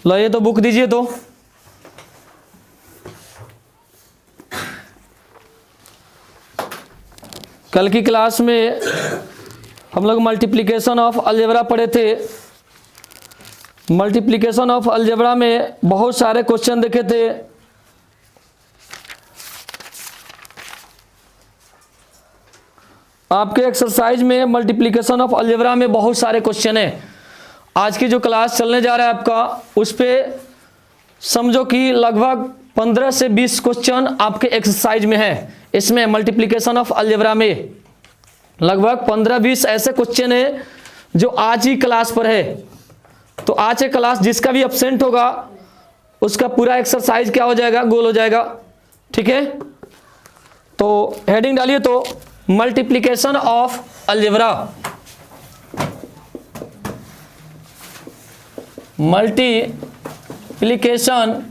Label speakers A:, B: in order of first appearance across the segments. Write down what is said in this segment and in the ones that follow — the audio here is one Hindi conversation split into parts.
A: लो ये तो बुक दीजिए। तो कल की क्लास में हम लोग मल्टीप्लिकेशन ऑफ अलजेब्रा पढ़े थे। मल्टीप्लिकेशन ऑफ अलजेब्रा में बहुत सारे क्वेश्चन देखे थे। आपके एक्सरसाइज में मल्टीप्लिकेशन ऑफ अलजेब्रा में बहुत सारे क्वेश्चन हैं। आज की जो क्लास चलने जा रहा है आपका, उस पे समझो कि लगभग 15 से 20 क्वेश्चन आपके एक्सरसाइज में है। इसमें मल्टीप्लिकेशन ऑफ अलजेब्रा में लगभग 15-20 ऐसे क्वेश्चन है जो आज ही क्लास पर है। तो आज की क्लास जिसका भी एब्सेंट होगा उसका पूरा एक्सरसाइज क्या हो जाएगा, गोल हो जाएगा। ठीक है, तो हेडिंग डालिए तो multiplication of algebra. Multiplication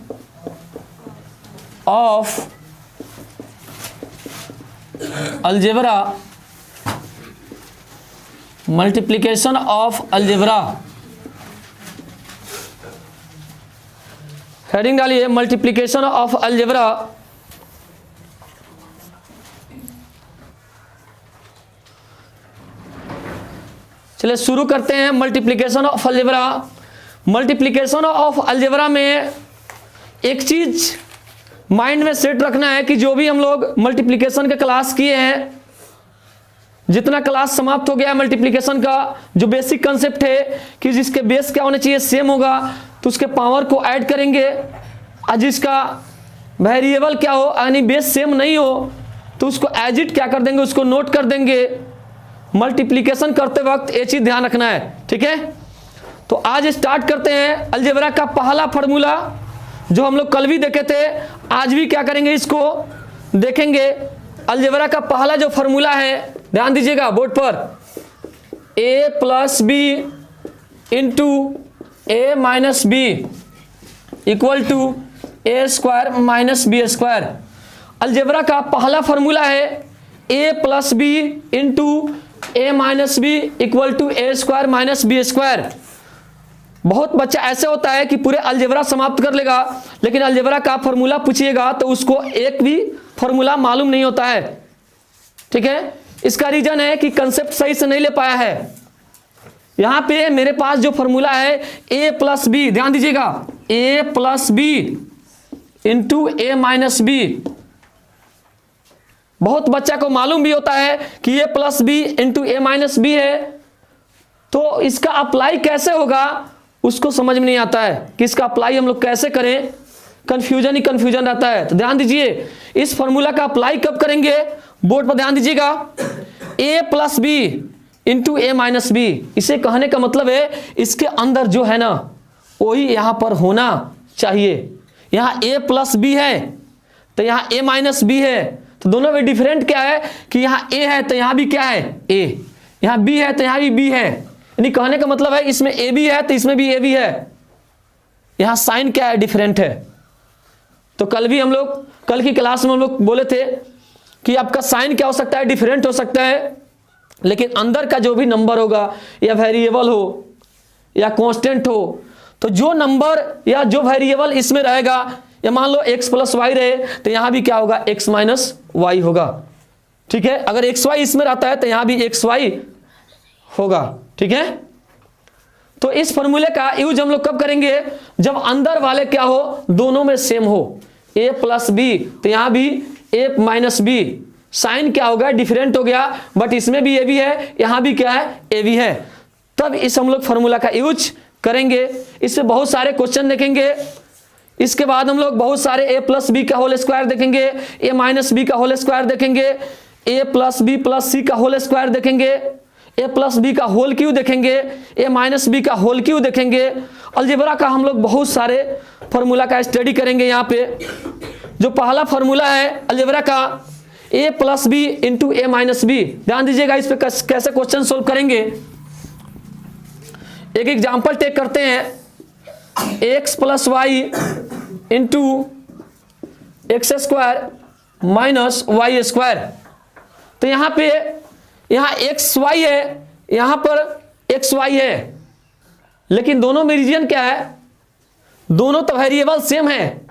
A: of algebra, multiplication of algebra. Heading डालिए मल्टीप्लिकेशन ऑफ अलजेब्रा। चलिए शुरू करते हैं multiplication of algebra. Multiplication of algebra में एक चीज माइंड में सेट रखना है कि जो भी हम लोग मल्टीप्लिकेशन के क्लास किए हैं, जितना क्लास समाप्त हो गया मल्टीप्लिकेशन का, जो बेसिक कंसेप्ट है कि जिसके बेस क्या होने चाहिए, सेम होगा तो उसके पावर को ऐड करेंगे, और जिसका वेरिएबल क्या हो यानी बेस सेम नहीं हो तो उसको एज इट क्या कर देंगे, उसको नोट कर देंगे। मल्टीप्लिकेशन करते वक्त ये चीज ध्यान रखना है। ठीक है, तो आज स्टार्ट करते हैं अलजेब्रा का पहला फार्मूला जो हम लोग कल भी देखे थे, आज भी क्या करेंगे, इसको देखेंगे। अलजेब्रा का पहला जो फार्मूला है, ध्यान दीजिएगा बोर्ड पर, a plus B into A minus B equal to A square minus B square. Algebra का पहला फार्मूला है a plus B into A minus B equal to A square minus B square. बहुत बच्चा ऐसे होता है कि पूरे अलजेब्रा समाप्त कर लेगा, लेकिन अलजेब्रा का फार्मूला पूछिएगा तो उसको एक भी फार्मूला मालूम नहीं होता है। ठीक है, इसका रीजन है कि कंसेप्ट सही से नहीं ले पाया है। यहां पे मेरे पास जो फार्मूला है a प्लस बी, ध्यान दीजिएगा, a plus B into A minus B. बहुत बच्चा को मालूम भी होता है कि a plus B into A minus B है, तो इसका अप्लाई कैसे होगा उसको समझ में नहीं आता है कि इसका अप्लाई हम लोग कैसे करें। कंफ्यूजन ही कंफ्यूजन रहता है। तो ध्यान दीजिए, इस फॉर्मूला का अप्लाई कब करेंगे, बोर्ड पर ध्यान दीजिएगा। a plus B into A minus B, इसे कहने का मतलब है इसके अंदर जो है ना वही यहां पर होना चाहिए। यहां a प्लस बी है तो यहां a माइनस बी है, तो दोनों में डिफरेंट क्या है कि यहां a है तो यहां भी क्या है a, यहां b है तो यहां भी b है। यानी कहने का मतलब है इसमें a भी है तो इसमें भी a भी है। यहां साइन क्या है, डिफरेंट है। तो कल भी हम लोग, कल की क्लास में हम लोग बोले थे कि आपका साइन क्या हो सकता है, डिफरेंट हो सकता है, लेकिन अंदर का जो भी नंबर होगा या वेरिएबल हो या कांस्टेंट हो, तो जो नंबर या जो वेरिएबल इसमें रहेगा, या मान लो x प्लस वाई रहे तो यहां भी क्या होगा, x माइनस वाई होगा। ठीक है, अगर एक्स वाई इसमें रहता है तो यहां भी एक्स वाई होगा। ठीक है, तो इस फॉर्मूले का यूज हम लोग कब करेंगे, जब अंदर वाले क्या हो, दोनों में सेम हो। a प्लस बी तो यहां भी a माइनस बी, साइन क्या होगा, डिफरेंट हो गया, बट इसमें भी a भी है, यहां भी क्या है, a भी है। तब इस हम लोग फॉर्मूला का यूज करेंगे। इससे बहुत सारे क्वेश्चन देखेंगे। इसके बाद हम लोग बहुत सारे a प्लस बी का होल स्क्वायर देखेंगे, a माइनस बी का होल स्क्वायर देखेंगे, a plus B plus C का होल स्क्वायर देखेंगे, a प्लस बी का होल क्यू देखेंगे, a माइनस बी का होल क्यू देखेंगे। अलजेब्रा का हम लोग बहुत सारे फॉर्मूला का स्टडी करेंगे। यहाँ पे जो पहला फॉर्मूला है अलजेब्रा का, a plus B into A minus B, ध्यान दीजिएगा इस पे कैसे क्वेश्चन सोल्व करेंगे। एक एग्जाम्पल टेक करते हैं, x plus Y into x square minus Y square. तो यहाँ पे यहाँ एक्स वाई है, यहाँ पर एक्स वाई है, लेकिन दोनों में रीजन क्या है, दोनों तो वेरिएबल सेम है,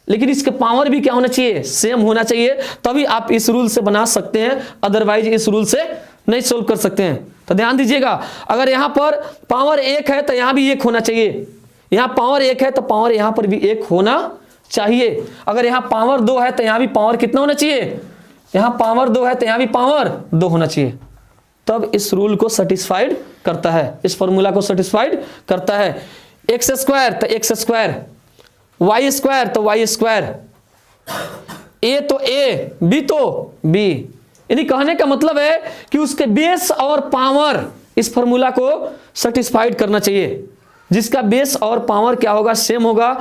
A: लेकिन इसके पावर भी क्या होना चाहिए, सेम होना चाहिए, तभी आप इस रूल से बना सकते हैं, अदरवाइज इस रूल से नहीं सोल्व कर सकते हैं। तो ध्यान दीजिएगा, अगर यहां पर पावर 1 है तो यहां भी 1 होना चाहिए, यहां पावर 1 है तो पावर यहां पर भी 1 होना चाहिए। अगर यहां पावर 2 है तो यहां भी पावर कितना होना चाहिए, यहां पावर 2 है तो यहां भी पावर 2 होना चाहिए, तब इस रूल को सेटिस्फाइड करता है, इस फॉर्मूला को सेटिस्फाइड करता है। एक्स स्क्वायर तो एक्स स्क्वायर, वाई स्क्वायर तो वाई स्क्वायर, ए तो ए, बी तो बी। यानी कहने का मतलब है कि उसके बेस और पावर इस फॉर्मूला को सेटिस्फाइड करना चाहिए, जिसका बेस और पावर क्या होगा, सेम होगा।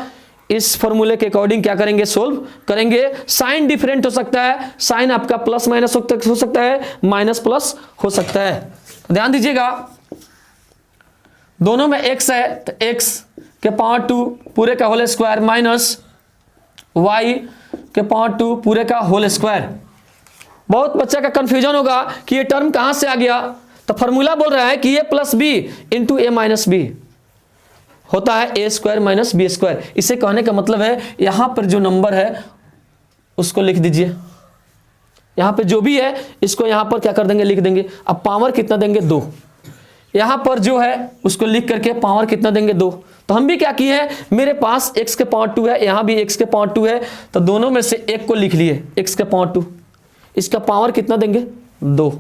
A: इस फॉर्मूले के अकॉर्डिंग क्या करेंगे, सोल्व करेंगे। साइन डिफरेंट हो सकता है, साइन आपका प्लस माइनस हो सकता है, माइनस प्लस हो सकता है। ध्यान दीजिएगा, दोनों में x है तो x के पावर 2 पूरे का होल स्क्वायर माइनस y के पावर 2 पूरे का होल स्क्वायर। बहुत बच्चा का कंफ्यूजन होगा कि ये टर्म कहां से आ गया, तो फॉर्मूला बोल रहा है कि a plus B into A minus B होता है ए स्क्वायर माइनस बी स्क्वायर। इसे कहने का मतलब है यहां पर जो नंबर है उसको लिख दीजिए, यहां पे जो भी है इसको यहां पर क्या कर देंगे, लिख देंगे। अब पावर कितना देंगे, 2, यहां पर जो है उसको लिख करके पावर कितना देंगे, 2। तो हम भी क्या किए हैं, मेरे पास x के पावर 2 है, यहां भी x के पावर 2 है, तो दोनों में से एक को लिख लिए, x के पावर 2, इसका पावर कितना देंगे, 2।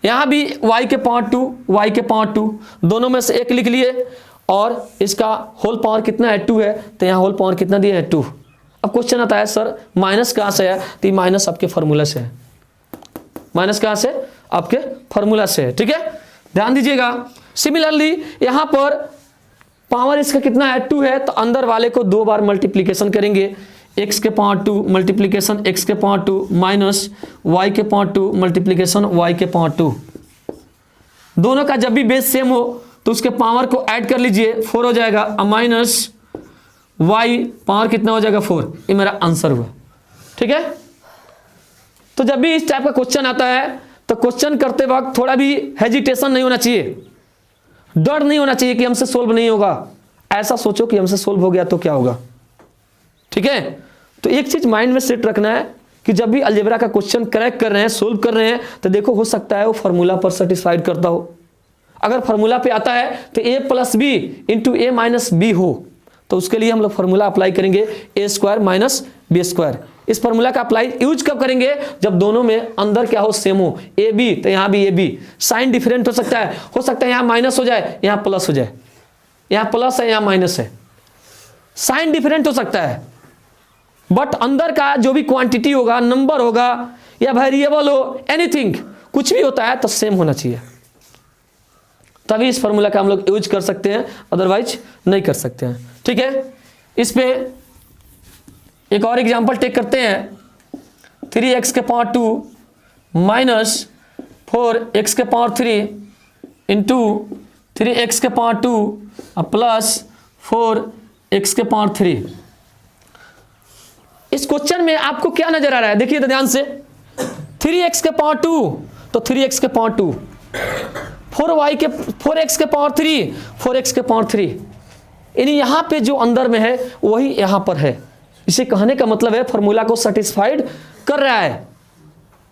A: यहां भी y के पावर 2, y के पावर 2, दोनों में से एक लिख लिए, और इसका होल पावर कितना है, 2 है, तो यहाँ होल पावर कितना दिया है, 2। अब क्वेश्चन आता है सर माइनस कहाँ से है, तो माइनस आपके फॉर्मूला से है, माइनस कहाँ से, आपके फॉर्मूला से है, ठीक है, ध्यान दीजिएगा। सिमिलरली यहाँ पर पावर इसका कितना है, 2 है, तो अंदर वाले को 2 बार मल्टीप्लीकेशन करेंगे, x के पावर 2 मल्टीप्लीकेशन x के पावर 2 माइनस y के पावर 2 मल्टीप्लीकेशन y के पावर 2। दोनों का जब भी बेस सेम हो तो उसके पावर को ऐड कर लीजिए, 4 हो जाएगा, माइनस y पावर कितना हो जाएगा, 4। ये मेरा आंसर हुआ, ठीक है। तो जब भी इस टाइप का क्वेश्चन आता है तो क्वेश्चन करते वक्त थोड़ा भी हेजिटेशन नहीं होना चाहिए, डर नहीं होना चाहिए कि हमसे सोल्व नहीं होगा। ऐसा सोचो कि हमसे सोल्व हो गया तो क्या होगा, ठीक है। तो एक चीज माइंड में सेट रखना है कि जब भी अलजेब्रा का क्वेश्चन क्रैक कर रहे हैं, सोल्व कर रहे हैं, तो देखो हो सकता है वो फॉर्मूला पर सेटिस्फाइड करता हो। अगर फॉर्मूला पे आता है तो a plus B into A minus B हो, तो उसके लिए हम लोग फॉर्मूला अप्लाई करेंगे A square minus B square. इस फॉर्मूला का अप्लाई यूज कब करेंगे, जब दोनों में अंदर क्या हो, सेम हो, ए बी तो यहाँ भी ए बी। साइन डिफरेंट हो सकता है यहाँ माइनस हो जाए, यहाँ प्लस हो जाए, यहाँ प्लस है यहाँ माइनस है, साइन डिफरेंट हो सकता है, बट अंदर का जो भी क्वांटिटी होगा, नंबर होगा या वेरिएबल हो, एनीथिंग कुछ भी होता है तो सेम होना चाहिए, तभी इस फॉर्मूला का हम लोग यूज कर सकते हैं, अदरवाइज नहीं कर सकते हैं, ठीक है। इस पे एक और एग्जांपल टेक करते हैं, 3x के पावर 2 माइनस 4x के पावर 3 इंटू 3x के पावर 2 प्लस 4x के पावर 3। इस क्वेश्चन में आपको क्या नजर आ रहा है, देखिए तो ध्यान से, 3x के पावर 2 तो 3x के पावर 2, 4x के पावर 3 4x के पावर 3, यानी यहां पे जो अंदर में है वही यहां पर है। इसे कहने का मतलब है फॉर्मूला को सेटिस्फाइड कर रहा है,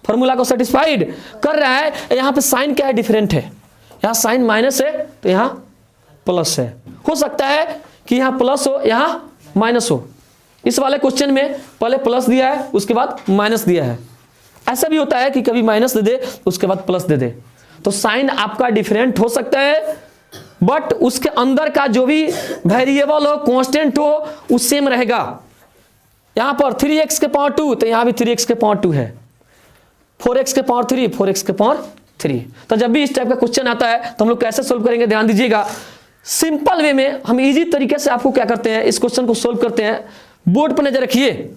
A: फॉर्मूला को सेटिस्फाइड कर रहा है। यहां पे साइन क्या है, डिफरेंट है, यहां साइन माइनस है तो यहां प्लस है। हो सकता है कि यहां प्लस हो यहां माइनस हो, इस वाले क्वेश्चन में पहले प्लस दिया है उसके बाद माइनस दिया है। ऐसा भी होता है कि कभी माइनस दे दे उसके बाद प्लस दे दे, तो साइन आपका डिफरेंट हो सकता है, बट उसके अंदर का जो भी वेरिएबल हो, कांस्टेंट हो, वो सेम रहेगा। यहां पर 3x के पावर 2 तो यहां भी 3x के पावर 2 है, 4x के पावर 3 4x के पावर 3। तो जब भी इस टाइप का क्वेश्चन आता है तो हम लोग कैसे सोल्व करेंगे, ध्यान दीजिएगा। सिंपल वे में हम इजी तरीके से आपको क्या करते हैं, इस क्वेश्चन को सोल्व करते हैं। बोर्ड पर नजर रखिए,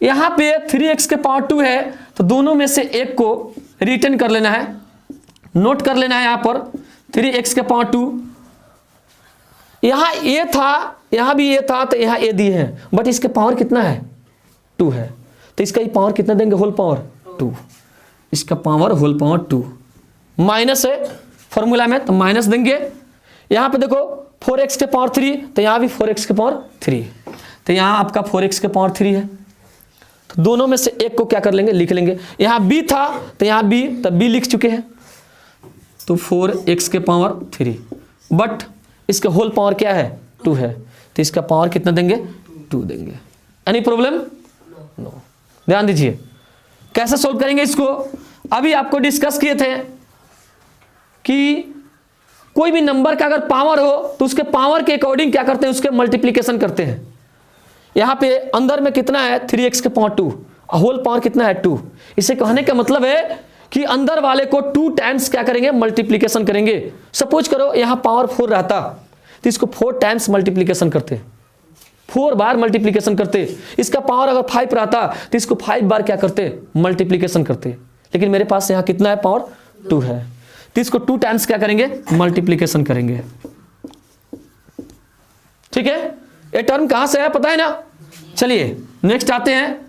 A: यहां पे 3x के पावर 2 है तो दोनों में से एक को रिटर्न कर लेना है, नोट कर लेना है। यहां पर 3x के पावर 2, यहां a था, यहां भी a था, तो यहां a दिए हैं, बट इसके पावर कितना है, 2 है, तो इसका ही पावर कितना देंगे, होल पावर 2, इसका पावर होल पावर 2। माइनस है फॉर्मूला में तो माइनस देंगे, यहाँ पे देखो 4x के पावर 3, तो यहाँ भी 4x के पावर 3, तो यहाँ आपका 4x के पावर 3 है। तो दोनों में से एक को क्या कर लेंगे, लिख लेंगे। यहाँ b था तो यहाँ b, तब b लिख चुके हैं, तो 4x के पावर 3, बट इसका होल पावर क्या है, 2 है, तो इसका पावर कितना देंगे, 2 देंगे। Any problem? नो। ध्यान दीजिए कैसे सोल्व करेंगे इसको। अभी आपको डिस्कस किए थे कि कोई भी नंबर का अगर पावर हो तो उसके पावर के अकॉर्डिंग क्या करते हैं, उसके मल्टीप्लिकेशन करते हैं। यहाँ पे अंदर में कितना है, 3x के पावर 2, होल पावर कितना है, 2। इसे कहने का मतलब है कि अंदर वाले को 2 टाइम्स क्या करेंगे, मल्टीप्लिकेशन करेंगे। सपोज करो यहाँ पावर 4 रहता तो इसको 4 टाइम्स मल्टीप्लिकेशन करते, 4 बार मल्टीप्लिकेशन करते। इसका पावर अगर 5 रहता तो इसको 5 बार क्या करते, मल्टीप्लिकेशन करते। लेकिन मेरे पास यहाँ कितना है, पावर 2 है, तो इसको 2 टाइम्स क्या करेंगे, मल्टीप्लिकेशन करेंगे। ठीक है, ये टर्म कहां से है पता है ना। चलिए नेक्स्ट आते हैं,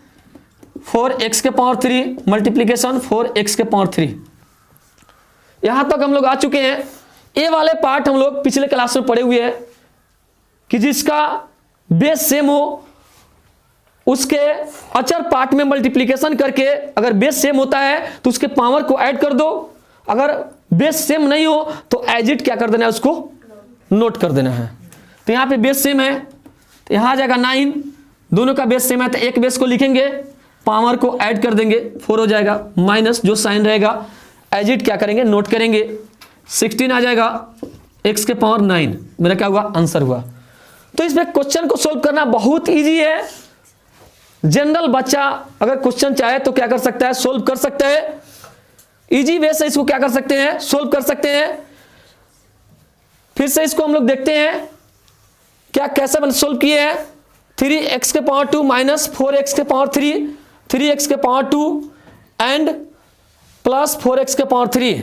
A: 4x के पावर 3 मल्टीप्लिकेशन 4x के पावर 3। यहां तक हम लोग आ चुके हैं। ए वाले पार्ट हम लोग पिछले क्लास में पढ़े हुए हैं कि जिसका बेस सेम हो उसके अचर पार्ट में मल्टीप्लिकेशन करके, अगर बेस सेम होता है तो उसके पावर को ऐड कर दो, अगर बेस सेम नहीं हो तो एज इट क्या कर देना है, उसको नोट कर देना है। तो यहाँ पे बेस सेम है तो यहाँ आ जाएगा 9, दोनों का बेस सेम है तो एक बेस को लिखेंगे, पावर को ऐड कर देंगे, 4 हो जाएगा, माइनस जो साइन रहेगा एज इट क्या करेंगे, नोट करेंगे, 16 आ जाएगा, x के पावर 9। मेरा क्या हुआ, आंसर हुआ। तो इसमें क्वेश्चन को सोल्व करना बहुत इजी है। जनरल बच्चा अगर क्वेश्चन चाहे तो क्या कर सकता है, सोल्व कर सकता है। इजी वे से इसको क्या कर सकते हैं, सोल्व कर सकते हैं। फिर से इसको हम लोग देखते हैं क्या कैसे मैंने सोल्व किए हैं। 3x के पावर 2 माइनस 4x के पावर 3, 3x के पावर 2 एंड प्लस 4x के पावर 3।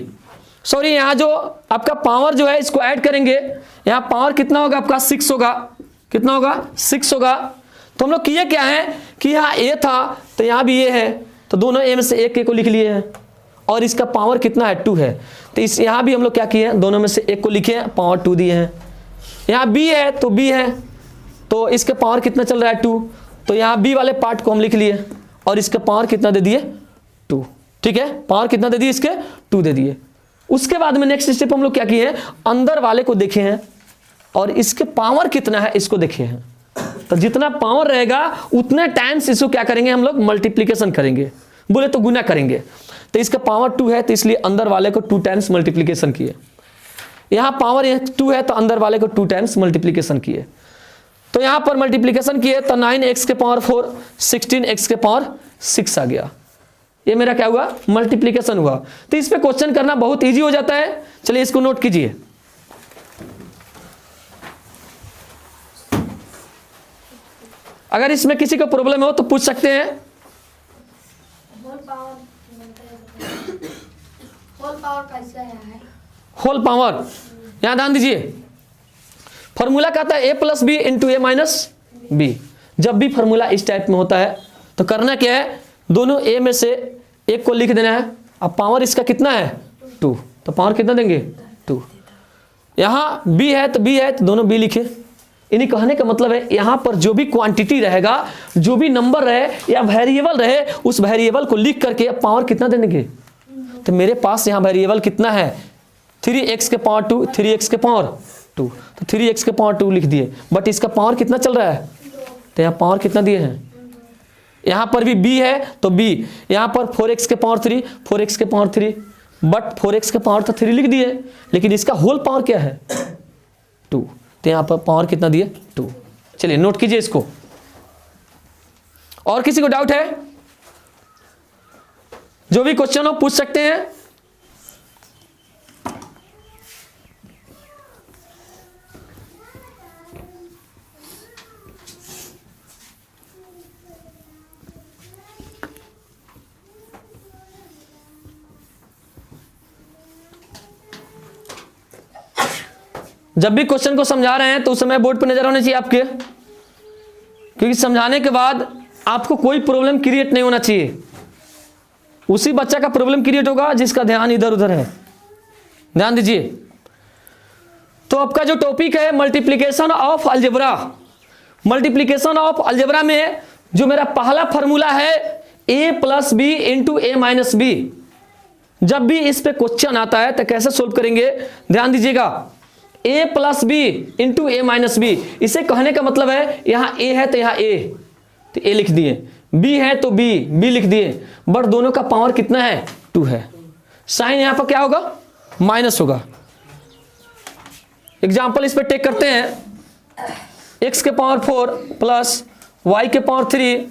A: सॉरी, यहाँ जो आपका पावर जो है इसको ऐड करेंगे, यहाँ पावर कितना होगा आपका, 6 होगा। कितना होगा, 6 होगा। तो हम लोग किए क्या है कि यहाँ a था तो यहाँ भी a है, तो दोनों a में से एक को लिख लिए हैं, और इसका पावर कितना है, 2 है। तो इस यहाँ भी हम लोग क्या किए हैं, दोनों में से एक को लिखे हैं, पावर 2 दिए हैं। यहाँ b है तो b है, तो इसका पावर कितना चल रहा है, 2, तो यहाँ b वाले पार्ट को हम लिख लिए और इसका पावर कितना दे दिए, 2। ठीक है, पावर कितना दे दिए, इसके 2 दे दिए। उसके बाद में नेक्स्ट स्टेप हम लोग क्या किए हैं, अंदर वाले को देखे हैं और इसके पावर कितना है इसको देखे हैं। तो जितना पावर रहेगा उतने टाइम्स इसको क्या करेंगे, हम लोग मल्टीप्लिकेशन करेंगे, बोले तो गुना करेंगे। तो इसका पावर 2 है तो इसलिए अंदर वाले को 2 टाइम्स मल्टीप्लिकेशन किए। यहाँ पावर 2 है तो अंदर वाले को 2 टाइम्स मल्टीप्लिकेशन किए। तो यहाँ पर मल्टीप्लिकेशन किए तो 9x के पावर 4, 16x के पावर 6 आ गया। ये मेरा क्या हुआ, मल्टीप्लिकेशन हुआ। तो इस पे क्वेश्चन करना बहुत इजी हो जाता है। चलिए इसको नोट कीजिए। अगर इसमें किसी को प्रॉब्लम हो तो पूछ सकते हैं। होल पावर यहां ध्यान दीजिए, फॉर्मूला कहता है a plus B into A minus B. जब भी फॉर्मूला इस टाइप में होता है तो करना क्या है, दोनों a में से एक को लिख देना है। अब पावर इसका कितना है, 2, तो पावर कितना देंगे, 2। यहाँ b है तो b है तो दोनों b लिखे। इन्हीं कहने का मतलब है यहाँ पर जो भी क्वांटिटी रहेगा, जो भी नंबर रहे या वेरिएबल रहे, उस वेरिएबल को लिख करके पावर कितना देंगे। तो मेरे पास यहाँ वेरिएबल कितना है, 3x के पावर 2, 3x के पावर 2, तो 3x के पावर 2 लिख दिए। बट इसका पावर कितना चल रहा है, तो यहाँ पावर कितना दिए हैं, यहाँ पर भी b है तो b, यहाँ पर 4x के पावर 3, 4x के पावर 3, बट 4x के पावर तो 3 लिख दिए, लेकिन इसका होल पावर क्या है, 2। तो यहाँ पर पावर कितना दिए, 2। चलिए नोट कीजिए इसको। और किसी को डाउट है, जो भी क्वेश्चन हो पूछ सकते हैं। जब भी क्वेश्चन को समझा रहे हैं तो उस समय बोर्ड पर नजर होने चाहिए आपके, क्योंकि समझाने के बाद आपको कोई प्रॉब्लम क्रिएट नहीं होना चाहिए। उसी बच्चा का प्रॉब्लम क्रिएट होगा जिसका ध्यान इधर उधर है। ध्यान दीजिए। तो आपका जो टॉपिक है multiplication of algebra, multiplication of algebra में जो मेरा पहला फॉर्मूला है a plus B into A minus B, जब भी इस पे क्वेश्चन आता है तो कैसे सोल्व करेंगे, ध्यान दीजिएगा। a plus B into A minus B, इसे कहने का मतलब है यहाँ a है तो यहाँ a, तो a लिख दिए, b है तो b लिख दिए, बट दोनों का पावर कितना है 2 है। साइन यहाँ पर क्या होगा, माइनस होगा। एग्जाम्पल इस पे टेक करते हैं, x के पावर 4 प्लस y के पावर 3,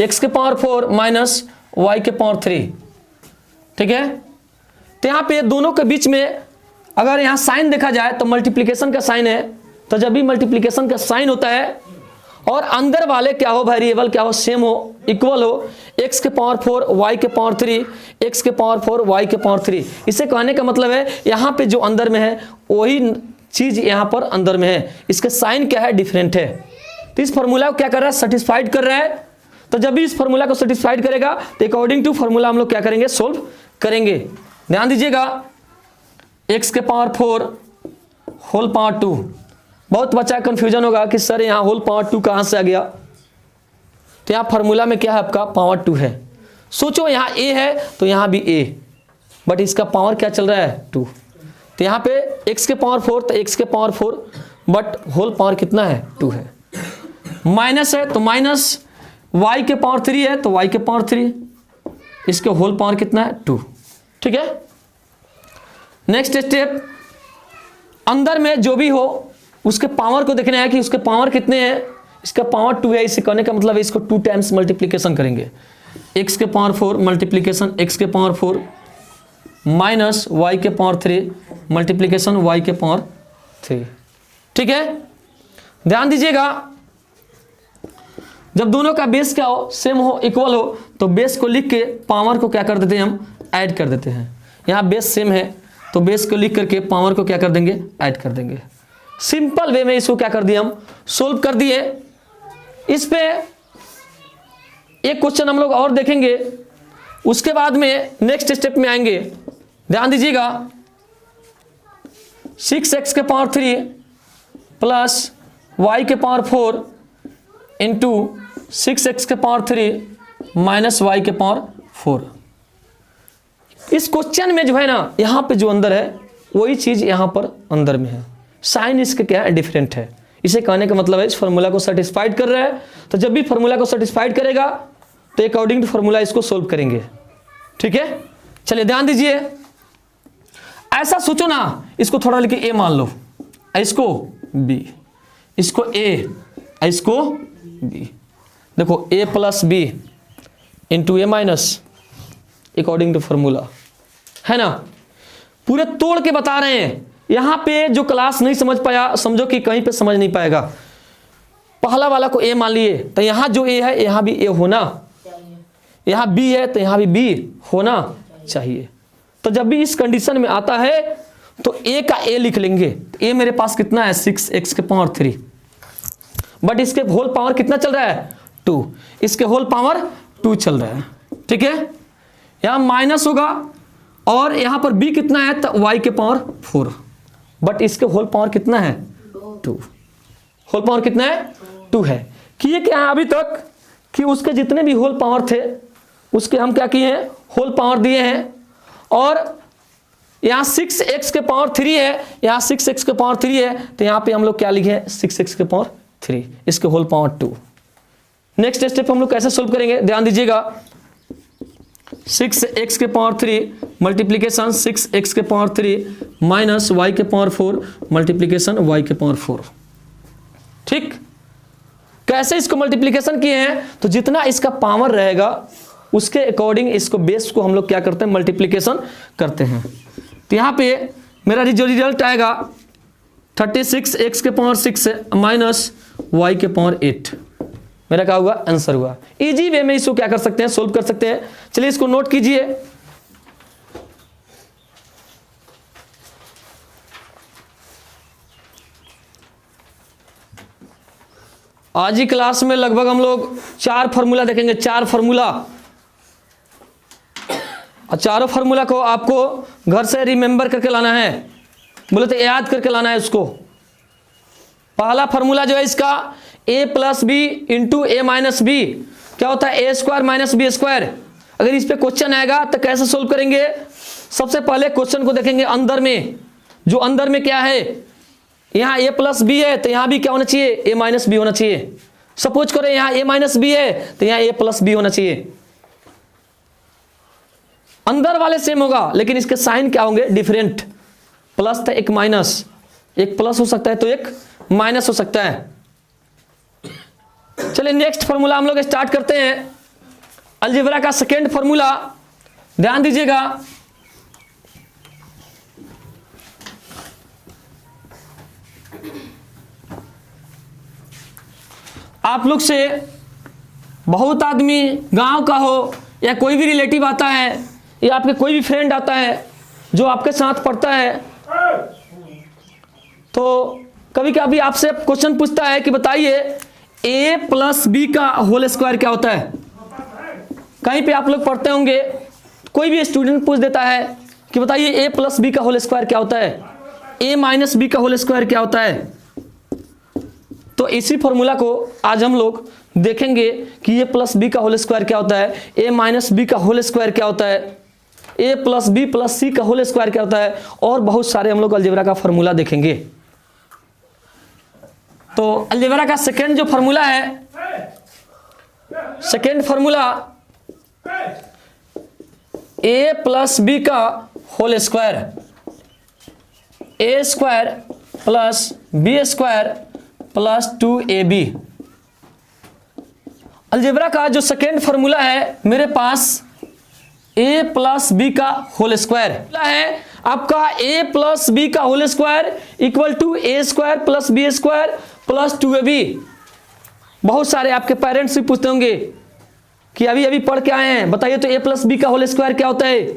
A: x के पावर 4 माइनस y के पावर 3, ठीक है। तो यहाँ पे दोनों के बीच में अगर यहाँ साइन देखा जाए तो मल्टीप्लिकेशन का साइन है, तो जब भी मल्टीप्लिकेशन का साइन होता है और अंदर वाले क्या हो, वेरिएबल क्या हो, सेम हो, इक्वल हो, x के पावर 4 y के पावर 3, x के पावर 4 y के पावर 3, इसे कहने का मतलब है यहाँ पे जो अंदर में है वही चीज यहाँ पर अंदर में है, इसका साइन क्या है, डिफरेंट है। तो इस फॉर्मूला को क्या कर रहा है, सेटिस्फाइड कर रहा है। तो जब भी इस फॉर्मूला को सेटिस्फाइड करेगा तो अकॉर्डिंग टू फॉर्मूला हम लोग क्या करेंगे, सोल्व करेंगे। ध्यान दीजिएगा, x के पावर 4 होल पावर 2, बहुत बच्चा कंफ्यूजन होगा कि सर यहाँ होल पावर 2 कहाँ से आ गया, तो यहाँ फार्मूला में क्या है आपका पावर 2 है। सोचो यहाँ a है तो यहाँ भी a, बट इसका पावर क्या चल रहा है 2, तो यहाँ पे x के पावर 4 तो x के पावर 4, बट होल पावर कितना है 2 है। माइनस है तो माइनस y के पावर 3 है तो y के पावर 3, इसके होल पावर कितना है 2, ठीक है। नेक्स्ट स्टेप, अंदर में जो भी हो उसके पावर को देखना है कि उसके पावर कितने हैं, इसका पावर 2 है, इसे कहने का मतलब है इसको 2 टाइम्स मल्टीप्लिकेशन करेंगे, x के पावर 4 मल्टीप्लिकेशन x के पावर 4 माइनस y के पावर 3 मल्टीप्लिकेशन y के पावर 3, ठीक है। ध्यान दीजिएगा, जब दोनों का बेस क्या हो, सेम हो, इक्वल हो, तो बेस को लिख के पावर को क्या कर देते हैं, हम ऐड कर देते हैं। यहाँ बेस सेम है तो बेस को लिख करके पावर को क्या कर देंगे, ऐड कर देंगे। सिंपल वे में इसको क्या कर दिया, हम सोल्व कर दिए। इस पे एक क्वेश्चन हम लोग और देखेंगे, उसके बाद में नेक्स्ट स्टेप में आएंगे। ध्यान दीजिएगा, 6x के पावर 3 प्लस y के पावर 4 इंटू 6x के पावर 3 माइनस y के पावर 4। इस क्वेश्चन में जो है ना, यहाँ पे जो अंदर है वही चीज यहाँ पर अंदर में है, साइन इसके क्या है, डिफरेंट है। इसे कहने का मतलब है इस फॉर्मूला को सेटिस्फाइड कर रहा है। तो जब भी फॉर्मूला को सेटिस्फाइड करेगा तो अकॉर्डिंग टू फॉर्मूला इसको सोल्व करेंगे, ठीक है। चलिए ध्यान दीजिए, ऐसा सोचो ना, इसको थोड़ा लेके ए मान लो, इसको बी, इसको ए, इसको बी। देखो a plus B into A minus according to formula, है ना। पूरे तोड़ के बता रहे हैं। यहां पे जो क्लास नहीं समझ पाया, समझो कि कहीं पे समझ नहीं पाएगा। पहला वाला को a मान लिए तो यहां जो a है यहां भी a होना, यहां b है तो यहां भी b होना चाहिए। तो जब भी इस कंडीशन में आता है तो a का a लिख लेंगे। तो a मेरे पास कितना है, 6x के पावर 3, बट इसके होल पावर कितना चल रहा है 2, इसके होल पावर 2 चल रहा है, ठीक है। यहां माइनस होगा और यहां पर b कितना है तो y के पावर 4, बट इसके होल पावर कितना है 2, होल पावर कितना है 2 है। किए क्या है अभी तक कि उसके जितने भी होल पावर थे उसके हम क्या किए हैं, होल पावर दिए हैं। और यहाँ 6x के पावर 3 है, यहाँ 6x के पावर 3 है, तो यहाँ पे हम लोग क्या लिखे हैं 6x के पावर 3, इसके होल पावर 2। नेक्स्ट स्टेप हम लोग कैसे सोल्व करेंगे, ध्यान दीजिएगा। 6x के पावर 3 मल्टीप्लीकेशन 6x के पावर 3 माइनस y के पावर 4 मल्टीप्लीकेशन y के पावर 4, ठीक। कैसे इसको मल्टीप्लीकेशन किए हैं, तो जितना इसका पावर रहेगा उसके अकॉर्डिंग इसको बेस को हम लोग क्या करते हैं, मल्टीप्लीकेशन करते हैं। तो यहाँ पे मेरा जो रिजल्ट आएगा 36x के पावर 6 माइनस y के पावर 8, मेरा क्या हुआ, आंसर हुआ। इजी वे में इसको क्या कर सकते हैं, सोल्व कर सकते हैं। चलिए इसको नोट कीजिए। आज ही क्लास में लगभग हम लोग 4 फार्मूला देखेंगे, 4 फार्मूला, और चारों फार्मूला को आपको घर से रिमेंबर करके लाना है। बोले तो याद करके लाना है उसको। पहला फॉर्मूला जो है इसका a plus B into A minus b क्या होता है, ए स्क्वायर माइनस बी स्क्वायर। अगर इस पे क्वेश्चन आएगा तो कैसे सोल्व करेंगे, सबसे पहले क्वेश्चन को देखेंगे अंदर में, जो अंदर में क्या है, यहाँ a प्लस बी है तो यहाँ भी क्या होना चाहिए, a माइनस बी होना चाहिए। सपोज करें यहाँ a माइनस बी है तो यहाँ a प्लस बी होना चाहिए। अंदर वाले सेम होगा लेकिन इसके साइन क्या होंगे, डिफरेंट। प्लस था एक माइनस, एक प्लस हो सकता है तो एक माइनस हो सकता है। चलिए नेक्स्ट फॉर्मूला हम लोग स्टार्ट करते हैं। अलजेब्रा का सेकेंड फॉर्मूला ध्यान दीजिएगा। आप लोग से बहुत आदमी गांव का हो या कोई भी रिलेटिव आता है या आपके कोई भी फ्रेंड आता है जो आपके साथ पढ़ता है, तो कभी कभी आपसे क्वेश्चन पूछता है कि बताइए a प्लस बी का होल स्क्वायर क्या होता है। कहीं पे आप लोग पढ़ते होंगे, कोई भी स्टूडेंट पूछ देता है कि बताइए a प्लस बी का होल स्क्वायर क्या होता है, a माइनस बी का होल स्क्वायर क्या होता है। तो इसी फॉर्मूला को आज हम लोग देखेंगे कि a प्लस बी का होल स्क्वायर क्या होता है, a माइनस बी का होल स्क्वायर क्या होता है, a plus B plus C का होल स्क्वायर क्या होता है, और बहुत सारे हम लोग अलजेब्रा का फॉर्मूला देखेंगे। तो अलजेब्रा का सेकेंड जो फॉर्मूला है, second formula a plus B का whole square, A square plus B square plus 2ab। Algebra का जो सेकेंड फॉर्मूला है मेरे पास a प्लस बी का होल स्क्वायर है आपका, a प्लस बी का whole square equal to A square plus B square plus 2ab। बहुत सारे आपके पेरेंट्स भी पूछते होंगे कि अभी अभी पढ़ के आए हैं, बताइए तो a प्लस बी का होल स्क्वायर क्या होता है,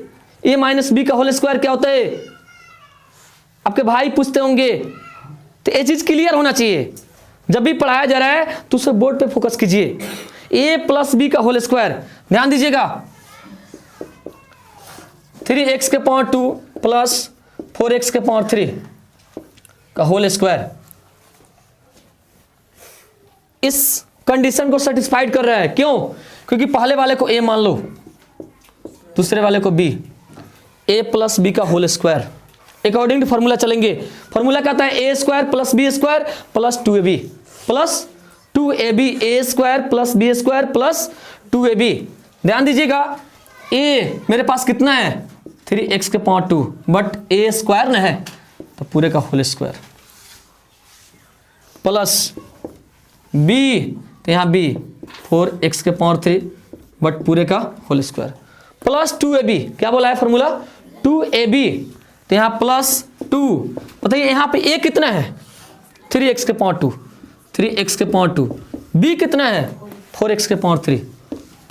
A: a माइनस बी का होल स्क्वायर क्या होता है। आपके भाई पूछते होंगे, तो ये चीज क्लियर होना चाहिए। जब भी पढ़ाया जा रहा है तो उसे बोर्ड पे फोकस कीजिए। a प्लस बी का होल स्क्वायर, ध्यान दीजिएगा, 3x के पावर 2 प्लस 4x के पावर 3 का होल स्क्वायर। इस कंडीशन को सेटिस्फाइड कर रहा है, क्यों, क्योंकि पहले वाले को a मान लो, दूसरे वाले को b, a प्लस बी का whole square. According to formula चलेंगे। फॉर्मूला कहता है a square plus B square plus 2ab plus 2ab, a square plus B square plus 2ab। ध्यान दीजिएगा, a मेरे पास कितना है 3x के पावर 2, बट a स्क्वायर न है तो पूरे का होल स्क्वायर प्लस b, तो यहाँ b 4x के पावर 3 बट पूरे का होल स्क्वायर प्लस 2ab। क्या बोला है फॉर्मूला, 2ab, तो यहाँ प्लस 2। बताइए यहाँ पे a कितना है 3x के पावर 2, 3x के पावर 2, b कितना है 4x के पावर 3,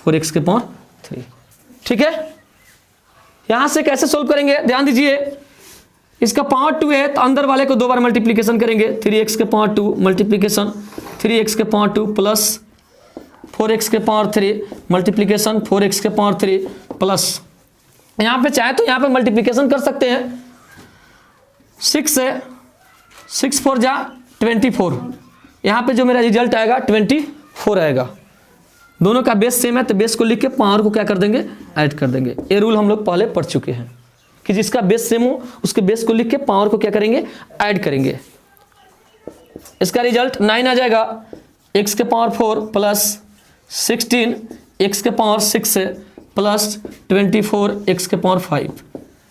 A: 4x के पावर 3। ठीक है, यहां से कैसे सोल्व करेंगे, ध्यान दीजिए। इसका पावर 2 है तो अंदर वाले को दो बार मल्टीप्लीकेशन करेंगे, 3x के पावर 2 मल्टीप्लीकेशन 3x के पावर 2 प्लस 4x के पावर 3 मल्टीप्लीकेशन 4x के पावर 3 प्लस, यहां पे चाहे तो यहां पे मल्टीप्लीकेशन कर सकते हैं, 6 से 6 4 जा 24, यहाँ पे जो मेरा रिजल्ट आएगा 24 आएगा। दोनों का बेस सेम है तो बेस को लिख के पावर को क्या कर देंगे, ऐड कर देंगे। ये रूल हम लोग पहले पढ़ चुके हैं कि जिसका बेस सेम हो उसके बेस को लिख के पावर को क्या करेंगे, ऐड करेंगे। इसका रिजल्ट 9 आ जाएगा, x के पावर 4 प्लस 16 x के पावर 6 प्लस 24 x के पावर 5,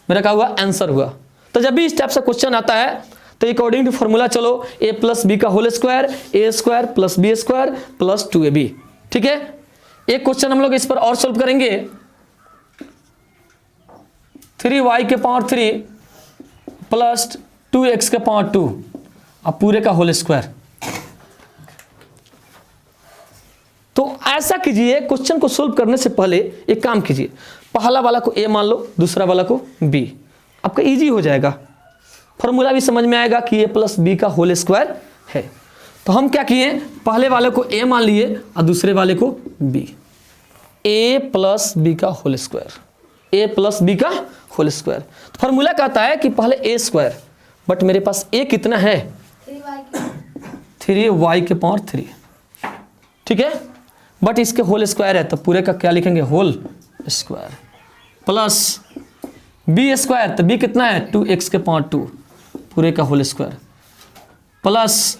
A: मेरा क्या हुआ, आंसर हुआ। तो जब भी इस टाइप से क्वेश्चन आता है तो अकॉर्डिंग टू फॉर्मूला चलो, a प्लस बी का whole square, a square plus B square plus 2ab। ठीक है, एक क्वेश्चन हम लोग इस पर और सॉल्व करेंगे, 3y के पावर 3 प्लस 2x के पावर 2 अब पूरे का होल स्क्वायर। तो ऐसा कीजिए, क्वेश्चन को सोल्व करने से पहले एक काम कीजिए, पहला वाला को a मान लो, दूसरा वाला को b, आपका इजी हो जाएगा, फॉर्मूला भी समझ में आएगा कि a प्लस बी का होल स्क्वायर है। तो हम क्या किए, पहले वाले को a मान लिए और दूसरे वाले को b, a प्लस बी का whole square, a plus B का होल स्क्वायर। तो फॉर्मूला कहता है कि पहले a स्क्वायर बट मेरे पास a कितना है 3y के पावर 3, ठीक है, बट इसके होल स्क्वायर है तो पूरे का क्या लिखेंगे whole square, plus b square तो b कितना है 2x के पावर 2 पूरे का होल स्क्वायर, प्लस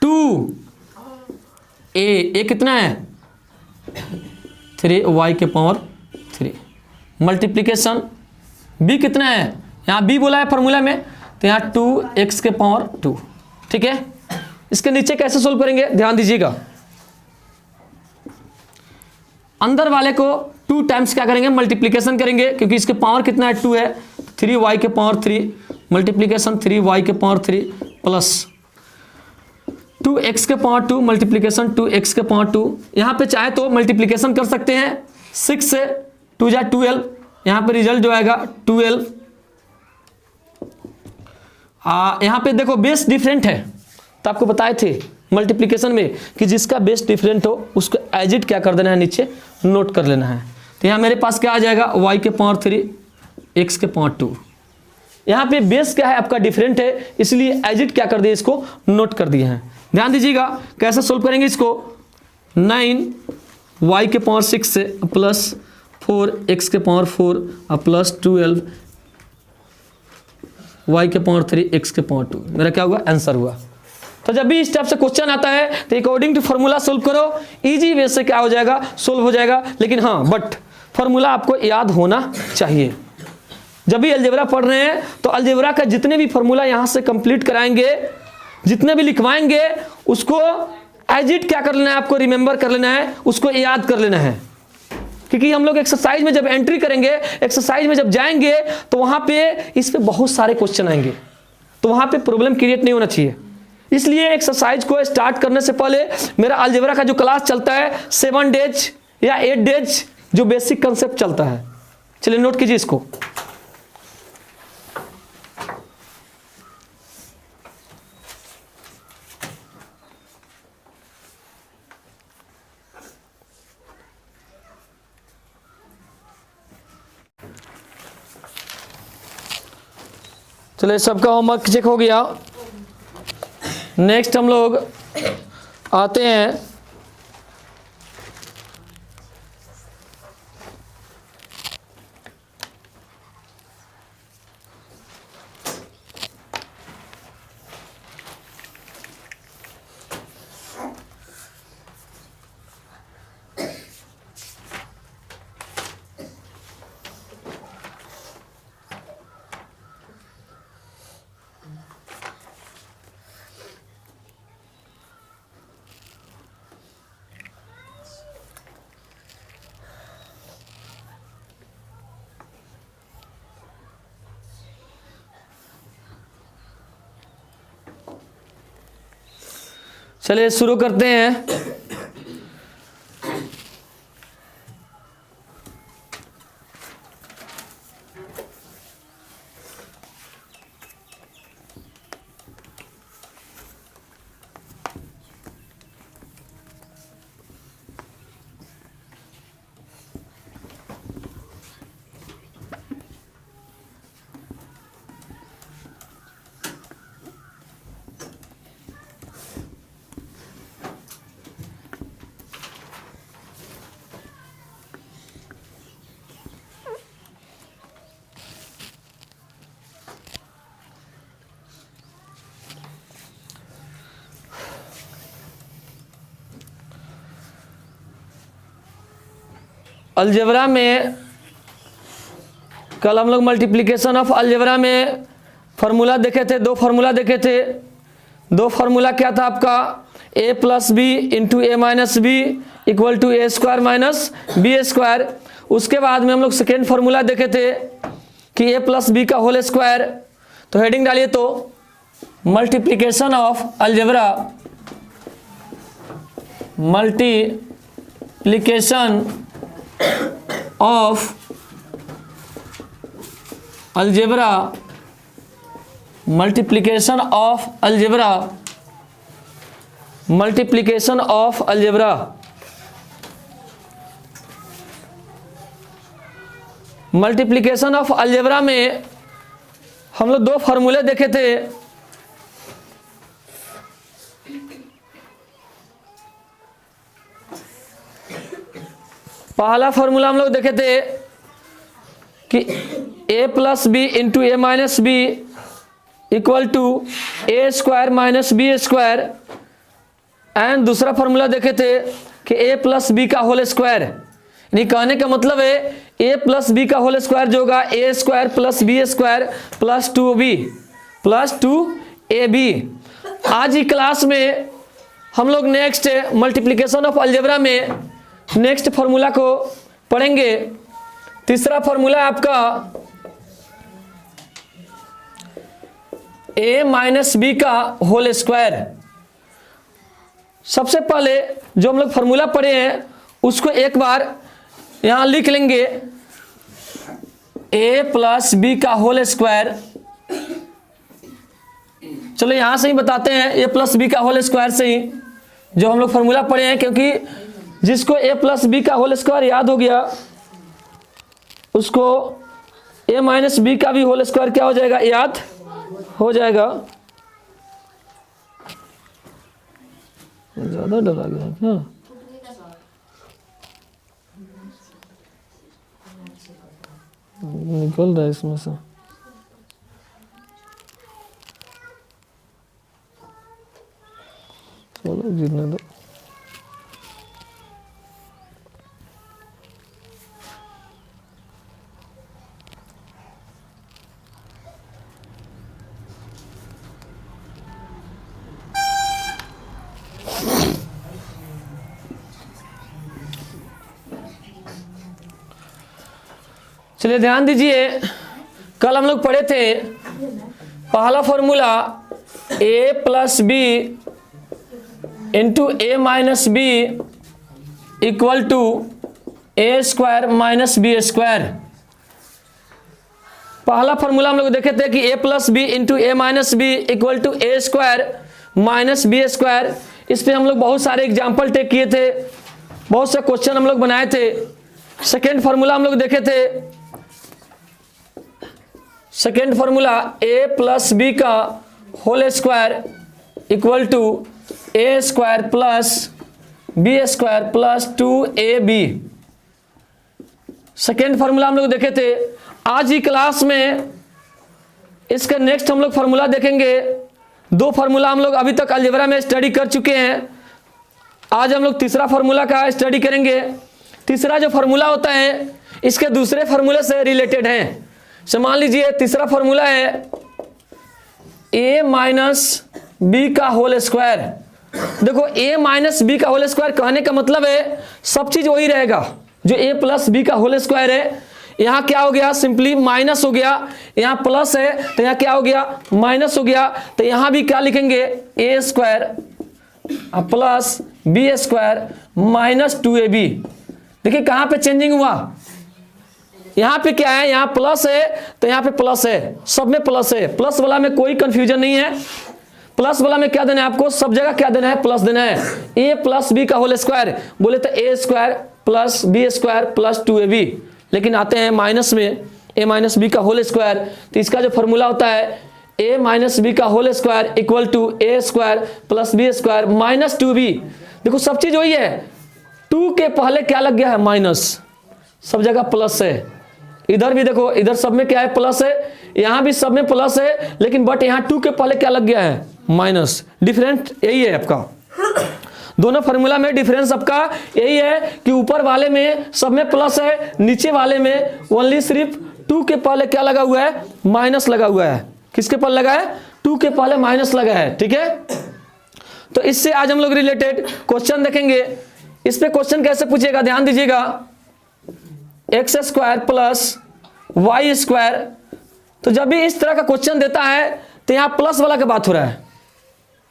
A: 2a कितना है 3y के पावर 3, मल्टीप्लीकेशन b कितना है, यहाँ b बोला है फॉर्मूला में तो यहाँ 2x के पावर 2, ठीक है। इसके नीचे कैसे सोल्व करेंगे ध्यान दीजिएगा, अंदर वाले को 2 टाइम्स क्या करेंगे मल्टीप्लीकेशन करेंगे, क्योंकि इसके पावर कितना है 2 है, 3y के पावर 3 मल्टीप्लीकेशन 3y के पावर 3 प्लस 2x के पावर 2 मल्टीप्लीकेशन 2x के पावर 2। यहाँ पे चाहे तो मल्टीप्लीकेशन कर सकते हैं 6 से, 2 जा 12, यहाँ पे रिजल्ट जो आएगा 12। यहाँ पे देखो बेस डिफरेंट है तो आपको बताए थे मल्टीप्लीकेशन में कि जिसका बेस डिफरेंट हो उसको एज इट क्या कर देना है नीचे नोट कर लेना है। तो यहाँ मेरे पास क्या आ जाएगा y के पावर 3 x के पावर 2, यहाँ पे बेस क्या है आपका डिफरेंट है इसलिए एज इट क्या कर दिए इसको नोट कर दिए हैं। ध्यान दीजिएगा कैसे सोल्व करेंगे इसको, 9y के पावर 6 से प्लस 4x के पावर 4 प्लस 12 y के पावर 3 x के पावर 2, मेरा क्या हुआ आंसर हुआ। तो जब भी इस टाइप से क्वेश्चन आता है तो अकॉर्डिंग टू फॉर्मूला सोल्व करो, इजी वे से क्या हो जाएगा सोल्व हो जाएगा। लेकिन हाँ बट फॉर्मूला आपको याद होना चाहिए। जब भी अलजेब्रा पढ़ रहे हैं तो अलजेब्रा का जितने भी फॉर्मूला यहाँ से कंप्लीट कराएंगे, जितने भी लिखवाएंगे उसको एज इट क्या कर लेना है, आपको रिमेंबर कर लेना है, उसको याद कर लेना है। क्योंकि हम लोग एक्सरसाइज में जब एंट्री करेंगे, एक्सरसाइज में जब जाएंगे तो वहाँ पे इस पे बहुत सारे क्वेश्चन आएंगे, तो वहाँ पे प्रॉब्लम क्रिएट नहीं होना चाहिए। इसलिए एक्सरसाइज को स्टार्ट करने से पहले मेरा अलजेब्रा का जो क्लास चलता है 7 डेज या 8 डेज जो बेसिक कंसेप्ट चलता है, चलिए नोट कीजिए इसको। चलिए सबका होमवर्क चेक हो गया। नेक्स्ट हम लोग आते हैं चलिए शुरू करते हैं। अलजेब्रा में कल हम लोग मल्टीप्लिकेशन ऑफ अलजेब्रा में फार्मूला देखे थे, 2 फार्मूला देखे थे। 2 फार्मूला क्या था आपका, a plus B into A minus B equal to A square minus B square. उसके बाद में हम लोग सेकेंड फार्मूला देखे थे कि a प्लस बी का होल स्क्वायर। तो हेडिंग डालिए तो multiplication of algebra, multiplication of algebra, multiplication of algebra, multiplication of algebra. Multiplication of algebra में हम लोग दो फार्मूले देखे थे। पहला फार्मूला हम लोग देखे थे कि a plus B into A minus B equal to A square minus B square, and दूसरा फार्मूला देखे थे कि a प्लस बी का होल स्क्वायर, यानी कहने का मतलब है a प्लस बी का होल स्क्वायर जो होगा A square plus B square plus 2ab। आज की क्लास में हम लोग नेक्स्ट मल्टीप्लिकेशन ऑफ अलजेब्रा में नेक्स्ट फार्मूला को पढ़ेंगे। तीसरा फार्मूला है आपका a माइनस बी का होल स्क्वायर। सबसे पहले जो हम लोग फार्मूला पढ़े हैं उसको एक बार यहां लिख लेंगे, a प्लस बी का होल स्क्वायर। चलो यहां से ही बताते हैं a प्लस बी का होल स्क्वायर से ही जो हम लोग फार्मूला पढ़े हैं, क्योंकि जिसको a प्लस बी का होल स्क्वायर याद हो गया उसको a माइनस बी का भी होल स्क्वायर क्या हो जाएगा, याद हो जाएगा। ज्यादा डरा गया क्या? निकल रहा है इसमें से। चलो गिरने दो। चलिए ध्यान दीजिए, कल हम लोग पढ़े थे पहला formula a plus B into A minus B equal to A square minus B square. पहला फॉर्मूला हम लोग देखे थे कि a plus B into A minus B equal to A square minus B square. इस पर हम लोग बहुत सारे एग्जाम्पल टेक किए थे, बहुत से क्वेश्चन हम लोग बनाए थे। सेकेंड फार्मूला हम लोग देखे थे, second formula a plus B का whole square equal to A square plus B square plus 2ab। Second formula हम लोग देखे थे। आज की क्लास में इसका नेक्स्ट हम लोग फार्मूला देखेंगे। दो फार्मूला हम लोग अभी तक अलजेब्रा में स्टडी कर चुके हैं, आज हम लोग तीसरा फार्मूला का स्टडी करेंगे। तीसरा जो फार्मूला होता है इसके दूसरे फार्मूले से रिलेटेड है। तो मान लीजिए तीसरा फार्मूला है a माइनस बी का होल स्क्वायर। देखो a माइनस बी का होल स्क्वायर कहने का मतलब है सब चीज वही रहेगा जो a प्लस बी का होल स्क्वायर है। यहाँ क्या हो गया, सिंपली माइनस हो गया, यहाँ प्लस है तो यहाँ क्या हो गया, माइनस हो गया। तो यहाँ भी क्या लिखेंगे, a square plus B square minus 2ab। देखिए कहाँ पे चेंजिंग हुआ, यहाँ पे क्या है, यहाँ प्लस है तो यहाँ पे प्लस है, सब में प्लस है। प्लस वाला में कोई कंफ्यूजन नहीं है। प्लस वाला में क्या देना है आपको, सब जगह क्या देना है, प्लस देना है। a प्लस बी का होल स्क्वायर बोले तो a square plus B square plus 2ab, लेकिन आते हैं माइनस में a माइनस बी का होल स्क्वायर। तो इसका जो फॉर्मूला होता है a माइनस बी का whole square equal to a square plus B square minus 2b। देखो सब चीज वही है, 2 के पहले क्या लग गया है, माइनस, सब जगह प्लस है। इधर भी देखो, इधर सब में क्या है, प्लस है, यहाँ भी सब में प्लस है, लेकिन बट यहाँ 2 के पहले क्या लग गया है, माइनस। डिफरेंट यही है आपका, दोनों फार्मूला में डिफरेंस आपका यही है कि ऊपर वाले में सब में प्लस है, नीचे वाले में ओनली सिर्फ 2 के पहले क्या लगा हुआ है, माइनस लगा हुआ है। किसके पहले लगा है, 2 के पहले माइनस लगा है। ठीक है, तो इससे आज हम लोग रिलेटेड क्वेश्चन देखेंगे। इस पे क्वेश्चन कैसे पूछेगा, ध्यान दीजिएगा। X square plus y square, तो जब भी इस तरह का क्वेश्चन देता है तो यहाँ प्लस वाला का बात हो रहा है।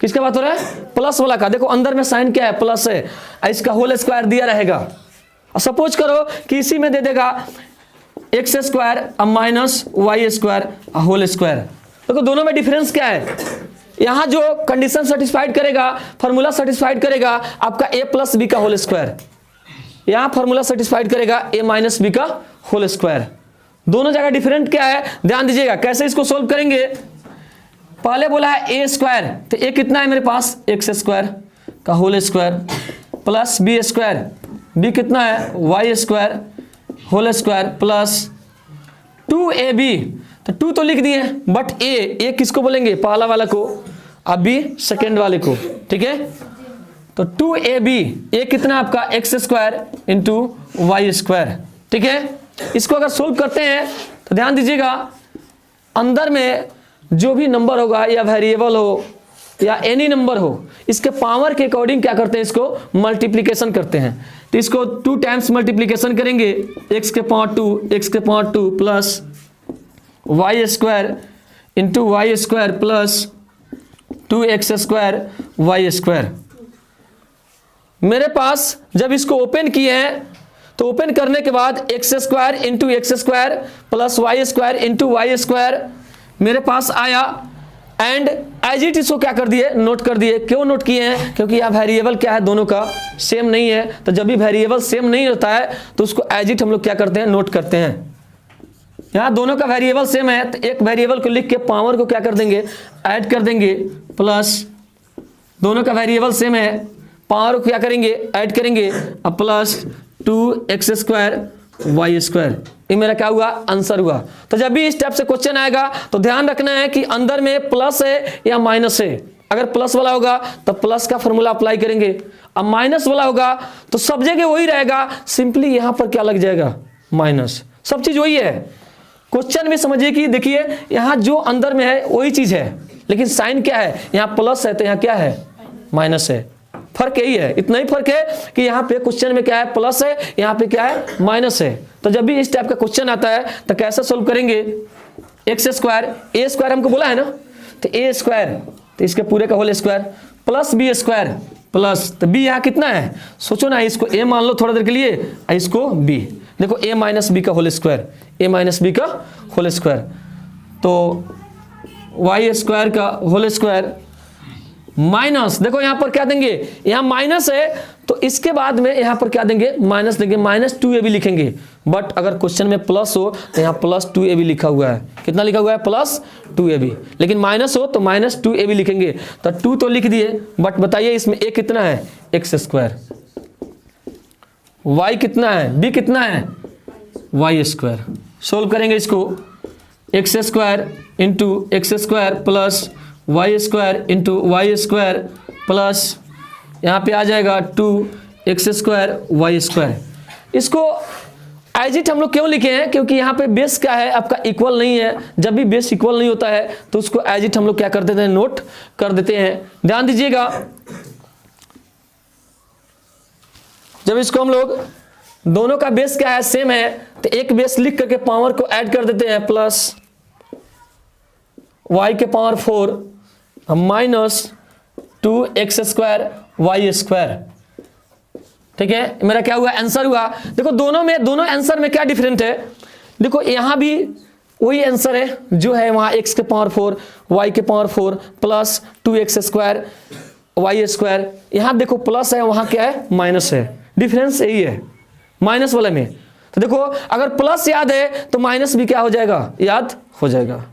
A: किसका बात हो रहा है, प्लस वाला का। देखो अंदर में साइन क्या है, प्लस है, इसका होल स्क्वायर दिया रहेगा। सपोज करो कि इसी में दे देगा x square minus Y square whole square. देखो दोनों में डिफरेंस क्या है, यहाँ जो कंडीशन सेटिस्फाइड करेगा, फॉर्मूला सेटिस्फाइड करेगा आपका a प्लस बी का होल स्क्वायर, यहाँ फॉर्मूला सेटिस्फाइड करेगा a माइनस बी का होल स्क्वायर। दोनों जगह डिफरेंट क्या है ध्यान दीजिएगा। कैसे इसको सोल्व करेंगे, पहले बोला है ए स्क्वायर, तो ए कितना है मेरे पास एक्स स्क्वायर का whole square plus B square, b कितना है y square whole square plus 2ab, तो 2 तो लिख दिए बट ए किसको बोलेंगे पहला वाला को, अब बी सेकेंड वाले को, ठीक है। तो 2ab ए कितना आपका x square into y square, ठीक है। इसको अगर सोल्व करते हैं तो ध्यान दीजिएगा, अंदर में जो भी नंबर होगा या वेरिएबल हो या एनी नंबर हो, इसके पावर के अकॉर्डिंग क्या करते हैं, इसको मल्टीप्लिकेशन करते हैं। तो इसको 2 टाइम्स मल्टीप्लिकेशन करेंगे, एक्स के power 2 plus y square into y square plus 2x square Y square. मेरे पास जब इसको ओपन किए हैं तो ओपन करने के बाद x square into x square plus y square into y square मेरे पास आया, एंड एज इट इसको क्या कर दिए नोट कर दिए। क्यों नोट किए हैं, क्योंकि यहाँ वेरिएबल क्या है दोनों का सेम नहीं है, तो जब भी वेरिएबल सेम नहीं होता है तो उसको एज इट हम लोग क्या करते हैं नोट करते हैं। यहाँ दोनों का वेरिएबल सेम है तो एक वेरिएबल को लिख के पावर को क्या कर देंगे ऐड कर देंगे, प्लस दोनों का वेरिएबल सेम है पावर को क्या करेंगे ऐड करेंगे, अब plus 2x square Y square, ये मेरा क्या हुआ आंसर हुआ। तो जब भी इस टाइप से क्वेश्चन आएगा तो ध्यान रखना है कि अंदर में प्लस है या माइनस है। अगर प्लस वाला होगा तो प्लस का फॉर्मूला अप्लाई करेंगे, अब माइनस वाला होगा तो सब जगह वही रहेगा, सिंपली यहां पर क्या लग जाएगा माइनस, सब चीज वही है। क्वेश्चन में समझिए कि देखिए यहां जो अंदर में है वही चीज है, लेकिन साइन क्या है, यहां प्लस है तो यहां क्या है माइनस है, फर्क यही है, इतना ही फर्क है कि यहाँ पे क्वेश्चन में क्या है प्लस है, यहाँ पे क्या है माइनस है। तो जब भी इस टाइप का क्वेश्चन आता है तो कैसे सोल्व करेंगे, एक्स स्क्वायर ए स्क्वायर हमको बोला है ना, तो ए स्क्वायर तो इसके पूरे का whole square plus B square plus, तो बी यहाँ कितना है सोचो ना, इसको ए मान लो थोड़ा देर के लिए, इसको बी, देखो ए माइनस बी का होल स्क्वायर, ए माइनस बी का होल स्क्वायर, तो वाई स्क्वायर का होल स्क्वायर माइनस, देखो यहां पर क्या देंगे, यहां माइनस है तो इसके बाद में यहां पर क्या देंगे माइनस देंगे, माइनस 2ab लिखेंगे। बट अगर क्वेश्चन में प्लस हो तो यहां प्लस 2ab लिखा हुआ है, कितना लिखा हुआ है प्लस 2ab, लेकिन माइनस हो तो माइनस 2ab लिखेंगे। तो 2 तो लिख दिए, बट बताइए इसमें a कितना है एक्स स्क्वायर, y कितना है b कितना है वाई स्क्वायर। सोल्व करेंगे इसको, x square into x square plus y square into y square plus यहाँ पे आ जाएगा 2x स्क्वायर वाई स्क्वायर। इसको एज इट हम लोग क्यों लिखे हैं, क्योंकि यहाँ पे बेस क्या है आपका इक्वल नहीं है, जब भी बेस इक्वल नहीं होता है तो उसको एज इट हम लोग क्या कर देते हैं नोट कर देते हैं। ध्यान दीजिएगा, जब इसको हम लोग दोनों का बेस क्या है सेम है तो एक बेस लिख करके पावर को ऐड कर देते हैं, प्लस y के power 4 minus 2x square Y square, ठीक है। मेरा क्या हुआ आंसर हुआ। देखो दोनों आंसर में क्या डिफरेंट है, देखो यहां भी वही आंसर है जो है वहां x के पावर 4 y के power 4 plus 2x square Y square, यहां देखो प्लस है वहां क्या है माइनस है, डिफरेंस यही है माइनस वाले में। तो देखो अगर प्लस याद है तो माइनस भी क्या हो जाएगा याद हो जाएगा।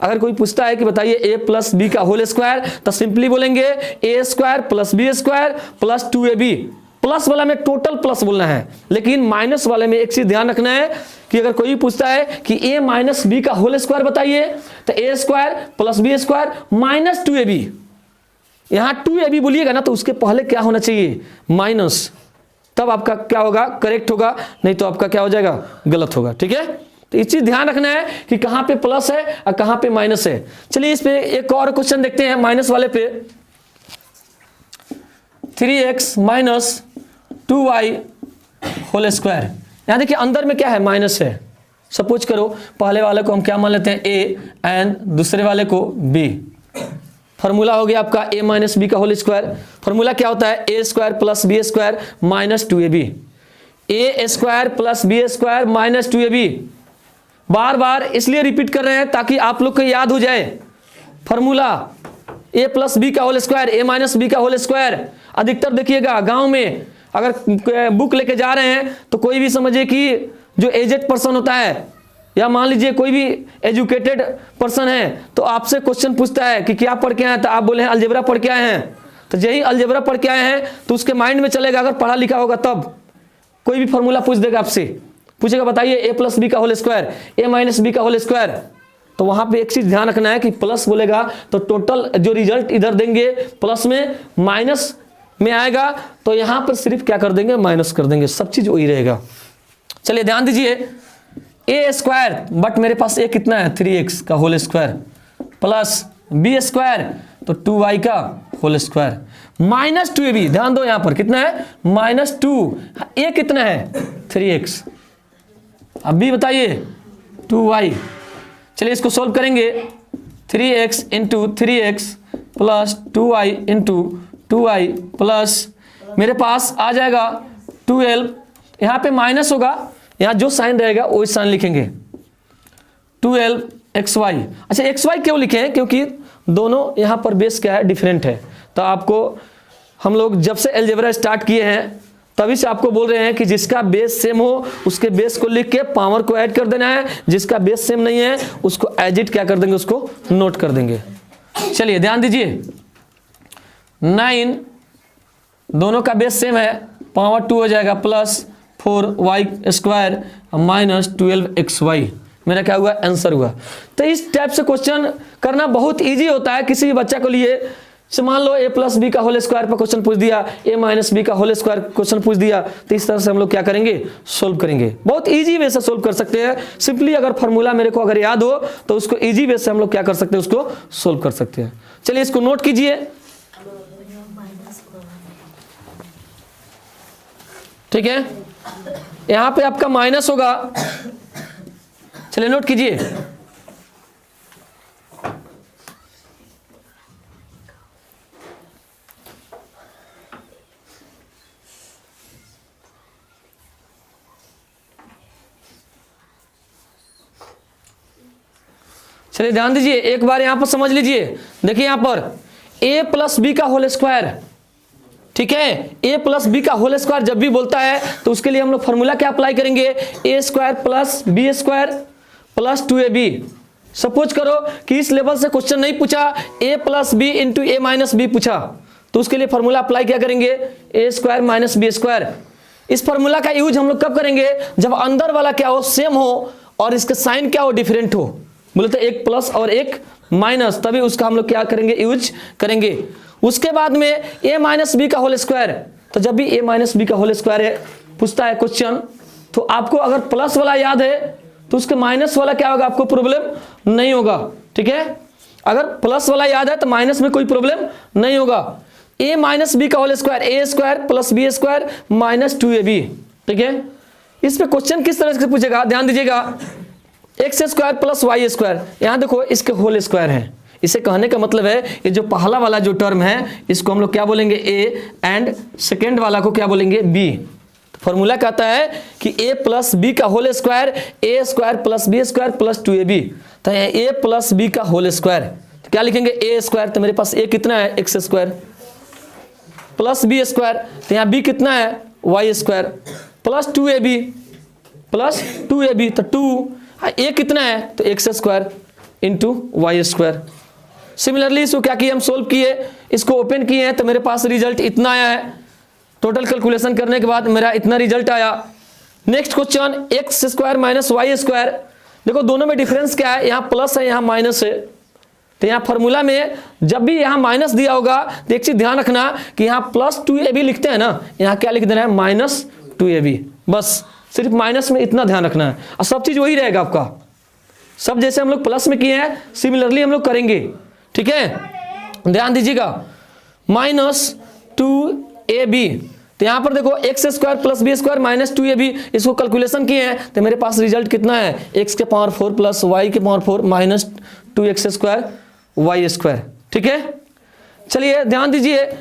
A: अगर कोई पूछता है कि बताइए a प्लस बी का होल स्क्वायर, तो सिंपली बोलेंगे a square plus B square plus 2ab, plus वाला में टोटल प्लस बोलना है, लेकिन माइनस वाले में एक चीज ध्यान रखना है कि अगर कोई पूछता है कि a माइनस बी का होल स्क्वायर बताइए, तो a square plus B square minus 2ab, यहां 2ab बोलिएगा ना तो उसके पहले क्या होना चाहिए माइनस, तब आपका क्या होगा करेक्ट होगा, नहीं तो आपका क्या हो जाएगा गलत होगा, ठीक है। तो इस चीज ध्यान रखना है कि कहां पे प्लस है और कहां पे माइनस है। चलिए इस पे एक और क्वेश्चन देखते हैं, माइनस वाले पे 3x minus 2y whole square. यहां देखिए अंदर में क्या है माइनस है, सपोज करो पहले वाले को हम क्या मान लेते हैं a एंड दूसरे वाले को b। फॉर्मूला हो गया आपका a माइनस बी का होल स्क्वायर। फॉर्मूला क्या होता है a square plus B square minus 2ab, a square plus B square minus 2ab। बार बार इसलिए रिपीट कर रहे हैं ताकि आप लोग को याद हो जाए फॉर्मूला a प्लस बी का whole square, a minus B का होल स्क्वायर। अधिकतर देखिएगा गांव में अगर बुक लेके जा रहे हैं तो कोई भी समझिए कि जो एजेड पर्सन होता है या मान लीजिए कोई भी एजुकेटेड पर्सन है तो आपसे क्वेश्चन पूछता है कि क्या पढ़ के आए हैं, तो आप बोले हैं अलजेब्रा पढ़ के आए हैं, तो यही अलजेब्रा पढ़ के आए हैं तो उसके माइंड में चलेगा, अगर पढ़ा लिखा होगा तब कोई भी फॉर्मूला पूछ देगा आपसे, पूछेगा बताइए ए प्लस बी का होल स्क्वायर, ए माइनस बी का होल स्क्वायर, तो वहां पे एक चीज ध्यान रखना है कि प्लस बोलेगा तो टोटल जो रिजल्ट इधर देंगे प्लस में माइनस में आएगा, तो यहां पर सिर्फ क्या कर देंगे, माइनस कर देंगे, सब चीज वही रहेगा। चलिए ध्यान दीजिए, ए स्क्वायर बट मेरे पास ए कितना है 3x का whole square plus B square तो 2y का होल स्क्वायर माइनस 2ab, ध्यान दो यहां पर कितना है -2, ए कितना है 3x, अब बी बताइए 2y। चलिए इसको सोल्व करेंगे, 3x into 3x plus 2y into 2y plus मेरे पास आ जाएगा 12, यहाँ पे माइनस होगा, यहाँ जो साइन रहेगा वही साइन लिखेंगे 12xy। अच्छा xy क्यों लिखे हैं, क्योंकि दोनों यहाँ पर बेस क्या है, डिफरेंट है। तो आपको हम लोग जब से अलजेब्रा स्टार्ट किए हैं तभी से आपको बोल रहे हैं कि जिसका बेस सेम हो उसके बेस को लिख के पावर को ऐड कर देना है, जिसका बेस सेम नहीं है उसको एजिट क्या कर देंगे, उसको नोट कर देंगे। चलिए ध्यान दीजिए, 9 दोनों का बेस सेम है, पावर 2 हो जाएगा plus 4y square minus 12xy, मेरा क्या हुआ, आंसर हुआ। तो इस टाइप से क्वेश्चन करना बहुत इजी होता है किसी भी बच्चा को लिए। से मान लो ए प्लस बी का होल स्क्वायर पर क्वेश्चन पूछ दिया, ए माइनस बी का होल स्क्वायर क्वेश्चन पूछ दिया, तो इस तरह से हम लोग क्या करेंगे, सोल्व करेंगे। बहुत इजी वे से सोल्व कर सकते हैं, सिंपली अगर फार्मूला मेरे को अगर याद हो तो उसको इजी वे से हम लोग क्या कर सकते हैं, उसको सोल्व कर सकते हैं। चलिए इसको नोट कीजिए, ठीक है, यहां पे आपका माइनस होगा, चलिए नोट कीजिए, चलिए ध्यान दीजिए, एक बार यहां पर समझ लीजिए। देखिए यहां पर a प्लस बी का होल स्क्वायर, ठीक है, a प्लस बी का होल स्क्वायर जब भी बोलता है तो उसके लिए हम लोग फॉर्मूला क्या अप्लाई करेंगे, A square plus B square plus 2ab। Suppose करो कि इस लेवल से क्वेश्चन नहीं पूछा, a plus B into A minus B पूछा, तो उसके लिए फॉर्मूला अप्लाई क्या करेंगे, A square minus B square. इस फॉर्मूला का यूज हम लोग कब करेंगे, जब अंदर वाला क्या हो, सेम हो और इसके साइन क्या हो, डिफरेंट हो, बोले तो एक प्लस और एक माइनस, तभी उसका हम लोग क्या करेंगे, यूज करेंगे। उसके बाद में a माइनस बी का होल स्क्वायर, तो जब भी a माइनस बी का होल स्क्वायर है पूछता है क्वेश्चन, तो आपको अगर प्लस वाला याद है तो उसके माइनस वाला क्या होगा, आपको प्रॉब्लम नहीं होगा, ठीक है। अगर प्लस वाला याद है तो माइनस में कोई प्रॉब्लम नहीं होगा। a माइनस बी का whole square, A square plus B square minus 2ab, ठीक है। इस पे क्वेश्चन किस तरह से पूछेगा, ध्यान दीजिएगा, x square plus y square, यहां देखो इसके होल स्क्वायर है। इसे कहने का मतलब है ये जो पहला वाला जो टर्म है इसको हम लोग क्या बोलेंगे, ए, एंड सेकेंड वाला को क्या बोलेंगे, बी। फॉर्मूला कहता है कि ए प्लस बी का whole square, A square plus B square plus 2ab, तो ए प्लस बी का होल स्क्वायर, तो क्या लिखेंगे, ए स्क्वायर, तो मेरे पास ए कितना है, x square plus B square, तो यहाँ बी कितना है, वाई स्क्वायर प्लस 2ab, तो 2, ए कितना है, तो x square into y square. Similarly इसको क्या किए, हम सोल्व किए, इसको ओपन किए हैं तो मेरे पास रिजल्ट इतना आया है। टोटल कैलकुलेशन करने के बाद मेरा इतना रिजल्ट आया। Next question, x square minus Y square, देखो दोनों में डिफरेंस क्या है, यहाँ प्लस है यहाँ माइनस है, तो यहाँ फॉर्मूला में जब भी यहाँ माइनस दिया होगा तो एक चीज ध्यान रखना कि यहाँ प्लस 2ab लिखते हैं ना, यहाँ क्या लिख देना है, माइनस 2ab, बस सिर्फ माइनस में इतना ध्यान रखना है और सब चीज वही रहेगा आपका। सब जैसे हम लोग प्लस में किए हैं सिमिलरली हम लोग करेंगे, ठीक है। ध्यान दीजिएगा, माइनस 2ab, तो यहां पर देखो x square plus B square minus 2ab, इसको कैलकुलेशन किए हैं तो मेरे पास रिजल्ट कितना है, एक्स के पावर 4 प्लस वाई के power 4 minus 2x square Y square, ठीक है। चलिए ध्यान दीजिए,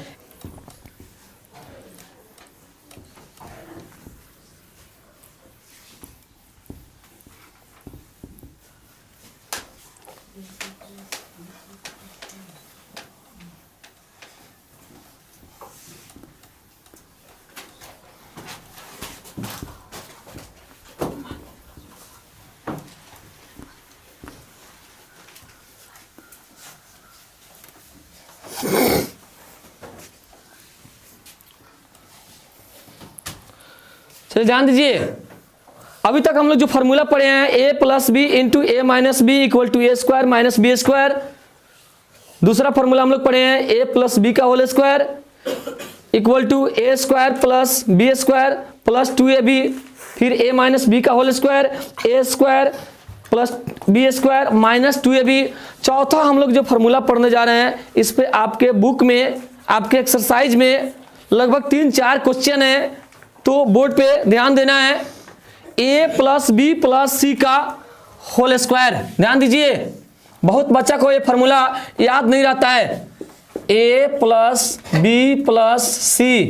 A: चलिए ध्यान दीजिए, अभी तक हम लोग जो फॉर्मूला पढ़े हैं a plus B into A minus B equal to A square minus B square. दूसरा फॉर्मूला हम लोग पढ़े हैं a प्लस बी का whole square equal to A square plus B square plus 2ab, फिर a माइनस बी का whole square A square plus B square minus 2ab। चौथा हम लोग जो फॉर्मूला पढ़ने जा रहे हैं इस पे आपके बुक में, आपके एक्सरसाइज में लगभग 3-4 क्वेश्चन है, तो बोर्ड पे ध्यान देना है। a plus B plus C का होल स्क्वायर, ध्यान दीजिए, बहुत बच्चा को ये फॉर्मूला याद नहीं रहता है। a plus B plus C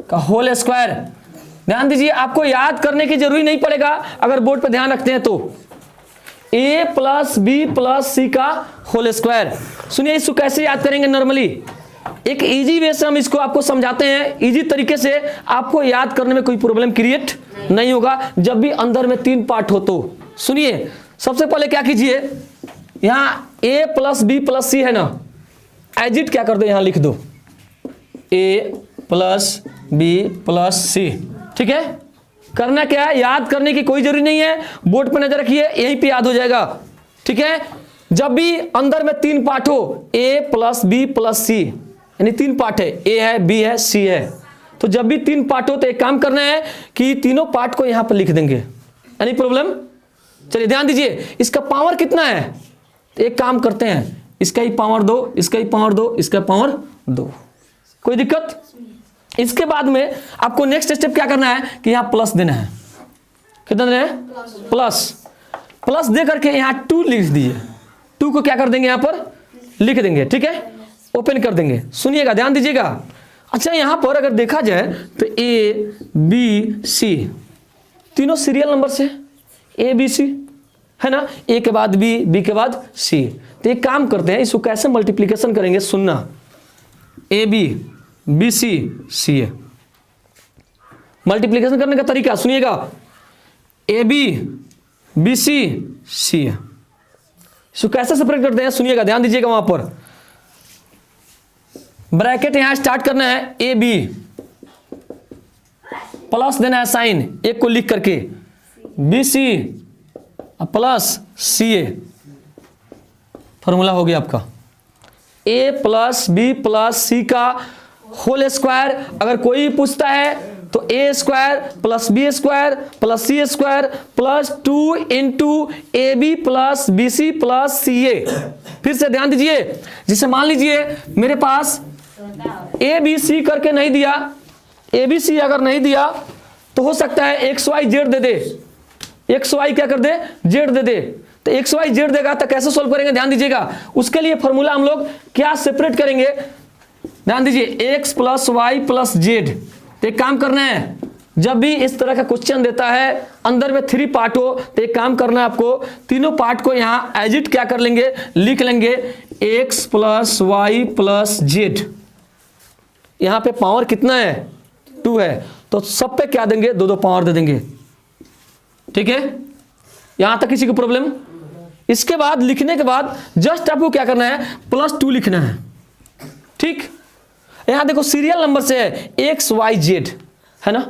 A: का होल स्क्वायर, ध्यान दीजिए, आपको याद करने की जरूरी नहीं पड़ेगा अगर बोर्ड पे ध्यान रखते हैं तो। a plus B plus C का होल स्क्वायर, सुनिए इसको कैसे याद करेंगे। नॉर्मली एक इजी वे से हम इसको आपको समझाते हैं, इजी तरीके से, आपको याद करने में कोई प्रॉब्लम क्रिएट नहीं होगा जब भी अंदर में 3 पार्ट हो तो। सुनिए, सबसे पहले क्या कीजिए, यहाँ a प्लस बी प्लस सी है ना, एज इट क्या कर दो, यहाँ लिख दो a प्लस बी प्लस सी, ठीक है। करना क्या है, याद करने की कोई जरूरी नहीं है, बोर्ड पर नजर रखिए, यहीं पे याद हो जाएगा, ठीक है। जब भी अंदर में 3 पार्ट हो, a प्लस बी प्लस सी, यानी 3 पार्ट है, a है, b है, c है, तो जब भी 3 पार्ट हो तो एक काम करना है कि तीनों पार्ट को यहां पर लिख देंगे। Any problem? चलिए ध्यान दीजिए, इसका पावर कितना है, तो एक काम करते हैं, इसका ही पावर 2, इसका ही पावर 2, इसका पावर 2, कोई दिक्कत? इसके बाद में आपको नेक्स्ट स्टेप क्या करना है कि यहां प्लस देना है। कितना देना है? प्लस दे करके यहां 2 लिख दीजिए, 2 को क्या कर देंगे, यहां पर लिख देंगे, ठीक है, ओपन कर देंगे। सुनिएगा, ध्यान दीजिएगा। अच्छा, यहां पर अगर देखा जाए तो ए बी सी तीनों सीरियल नंबर से ए बी सी है ना, ए के बाद बी, बी के बाद सी। तो एक काम करते हैं, इसको कैसे मल्टीप्लीकेशन करेंगे, सुनना, a b b c c a. Multiplication करने का तरीका सुनिएगा, ए बी बी सी सी ए। इसको कैसे सेपरेट करते हैं सुनिएगा, ध्यान दीजिएगा। वहां पर ब्रैकेट यहां स्टार्ट करना है, ए बी प्लस देना है साइन, एक को लिख करके, B C plus C A, formula हो गया आपका a plus B plus C का होल स्क्वायर। अगर कोई पूछता है तो a square plus B square plus C square plus 2 into A B plus B C plus C A. फिर से ध्यान दीजिए, जिसे मान लीजिए मेरे पास ए बी सी करके नहीं दिया, ए बी सी अगर नहीं दिया तो हो सकता है एक्स वाई जेड दे दे, एक्स वाई क्या कर दे, जेड दे दे। तो एक्स वाई जेड देगा तो कैसे सोल्व करेंगे, ध्यान दीजिएगा। उसके लिए फॉर्मूला हम लोग क्या सेपरेट करेंगे, ध्यान दीजिए, x plus y plus z. तो एक काम करना है, जब भी इस तरह का क्वेश्चन देता है अंदर में 3 पार्ट हो तो एक काम करना है आपको, तीनों पार्ट को यहाँ एज इट क्या कर लेंगे, लिख लेंगे, x plus y plus z. यहाँ पे पावर कितना है, 2 है, तो सब पे क्या देंगे, 2 पावर दे देंगे, ठीक है। यहां तक किसी को प्रॉब्लम? इसके बाद लिखने के बाद जस्ट आपको क्या करना है, +2 लिखना है, ठीक। यहां देखो सीरियल नंबर से है एक्स वाई जेड, है ना,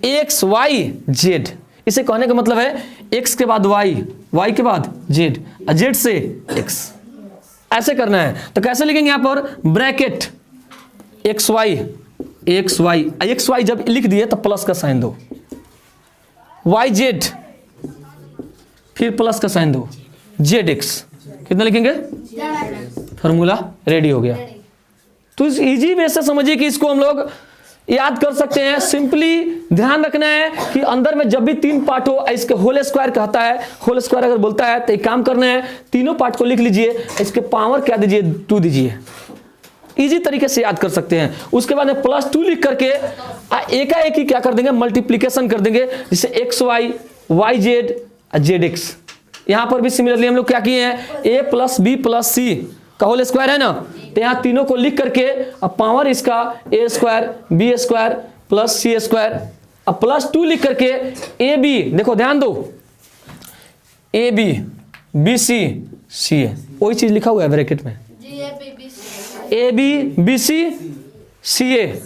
A: एक्स वाई जेड। इसे कहने का मतलब है एक्स के बाद वाई, वाई के बाद जेड, जेड से एक्स, ऐसे करना है। तो कैसे लिखेंगे, यहां पर bracket x y, x y जब लिख दिए तो प्लस का साइन दो, वाई जेड फिर प्लस का साइन दो, जेड एक्स। कितना लिखेंगे, फॉर्मूला रेडी हो गया। तो इस इजी वे से समझिए कि इसको हम लोग याद कर सकते हैं। सिंपली ध्यान रखना है कि अंदर में जब भी 3 पार्ट हो, इसके होल स्क्वायर कहता है, होल स्क्वायर अगर बोलता है तो एक काम करना है, तीनों पार्ट को लिख लीजिए, इसके पावर क्या दीजिए, 2 दीजिए। इजी तरीके से याद कर सकते हैं। उसके बाद में +2 लिख करके एकाएक ही क्या कर देंगे, मल्टीप्लीकेशन कर देंगे, जिससे x y, y z, z x. यहां पर भी सिमिलरली हम लोग क्या किए हैं, a plus B plus C का होल स्क्वायर है ना, तो यहां तीनों को लिख करके अब पावर इसका a square b square plus C square, अब +2 लिख करके ए बी, देखो ध्यान दो, ए बी बी सी सी ए, वही चीज लिखा हुआ है ब्रैकेट में, ए बी बी सी सी ए,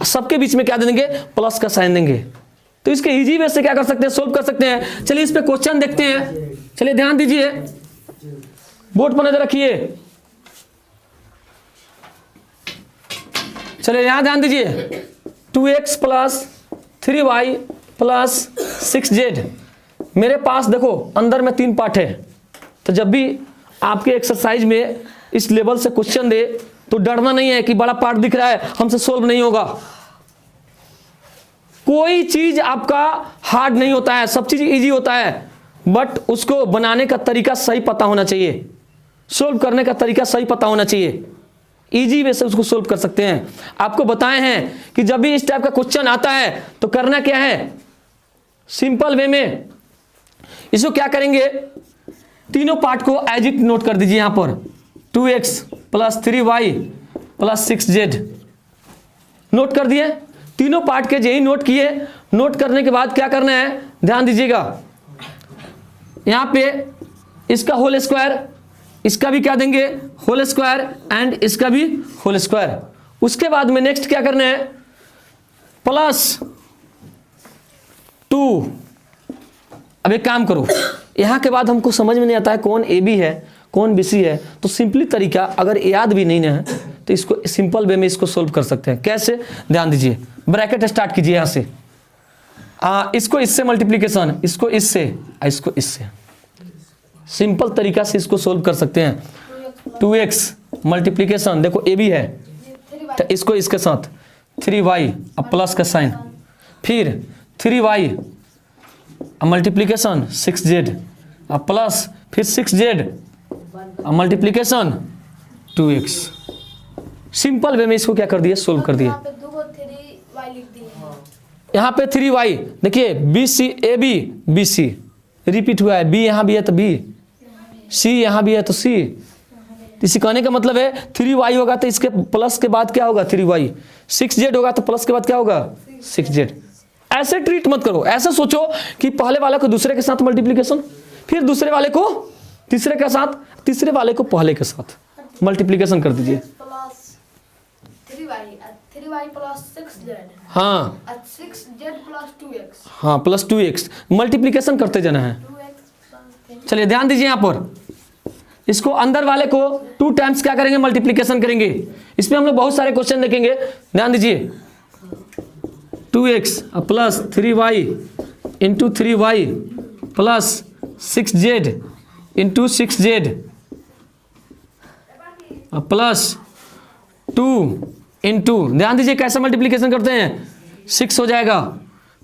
A: सबके बीच में क्या दे देंगे, प्लस का साइन देंगे, तो इसके इजी वे से क्या कर सकते हैं, सोल्व कर सकते हैं। चलिए इस पे क्वेश्चन देखते हैं। चलिए ध्यान दीजिए, बोर्ड पर नजर रखिए। चलिए यहां ध्यान दीजिए, 2x plus 3y plus 6z। मेरे पास देखो अंदर में 3 पार्ट है, तो जब भी आपके एक्सरसाइज में इस लेवल से क्वेश्चन दे तो डरना नहीं है कि बड़ा पार्ट दिख रहा है हमसे सोल्व नहीं होगा। कोई चीज आपका हार्ड नहीं होता है, सब चीज इजी होता है, बट उसको बनाने का तरीका सही पता होना चाहिए, सोल्व करने का तरीका सही पता होना चाहिए। इजी वे से उसको सोल्व कर सकते हैं। आपको बताए हैं कि जब भी इस टाइप का क्वेश्चन आता है तो करना क्या है, सिंपल वे में इसको क्या करेंगे, तीनों पार्ट को एज इट नोट कर दीजिए। यहां पर 2x plus 3y plus 6z note कर दिए। तीनों पार्ट के यही नोट किए। नोट करने के बाद क्या करना है, ध्यान दीजिएगा, यहां पे इसका होल स्क्वायर, इसका भी क्या देंगे, होल स्क्वायर, एंड इसका भी होल स्क्वायर। उसके बाद में नेक्स्ट क्या करना है, प्लस 2। अब एक काम करो, यहां के बाद हमको समझ में नहीं आता है कौन ए बी है कौन बी सी है, तो सिंपली तरीका अगर याद भी नहीं है तो इसको सिंपल वे में इसको सोल्व कर सकते हैं। कैसे, ध्यान दीजिए, ब्रैकेट स्टार्ट कीजिए यहां से, इसको इससे मल्टीप्लीकेशन, इसको इससे, इसको इससे, सिंपल तरीका से इसको सोल्व कर सकते हैं। 2x मल्टीप्लीकेशन, देखो ए बी है तो इसको इसके साथ 3y, अब प्लस का साइन, फिर 3y मल्टीप्लीकेशन 6z, अब प्लस, फिर 6z multiplication 2x। Simple way में इसको क्या कर दिया, सोल्व कर दिया। यहाँ पे 3y, देखिए b c, a b b c repeat हुआ है, बी यहाँ भी है तो बी, सी यहाँ भी है तो सी। इसी कहने का मतलब है 3y होगा तो इसके प्लस के बाद क्या होगा 3y, 6z होगा तो प्लस के बाद क्या होगा 6z। ऐसे ट्रीट मत करो, ऐसे सोचो कि पहले वाले को दूसरे के साथ मल्टीप्लीकेशन, फिर दूसरे वाले को तीसरे के साथ, तीसरे वाले को पहले के साथ मल्टीप्लीकेशन कर दीजिए। हाँ
B: 6z प्लस 2x,
A: हाँ प्लस 2x मल्टीप्लीकेशन करते जाना है। चलिए ध्यान दीजिए, यहाँ पर इसको अंदर वाले को 2 टाइम्स क्या करेंगे, मल्टीप्लीकेशन करेंगे। इसमें हम लोग बहुत सारे क्वेश्चन देखेंगे, ध्यान दीजिए। 2x plus 3y into 3y plus 6z into 6z plus 2 into, ध्यान दीजिए कैसे मल्टीप्लीकेशन करते हैं, 6 हो जाएगा,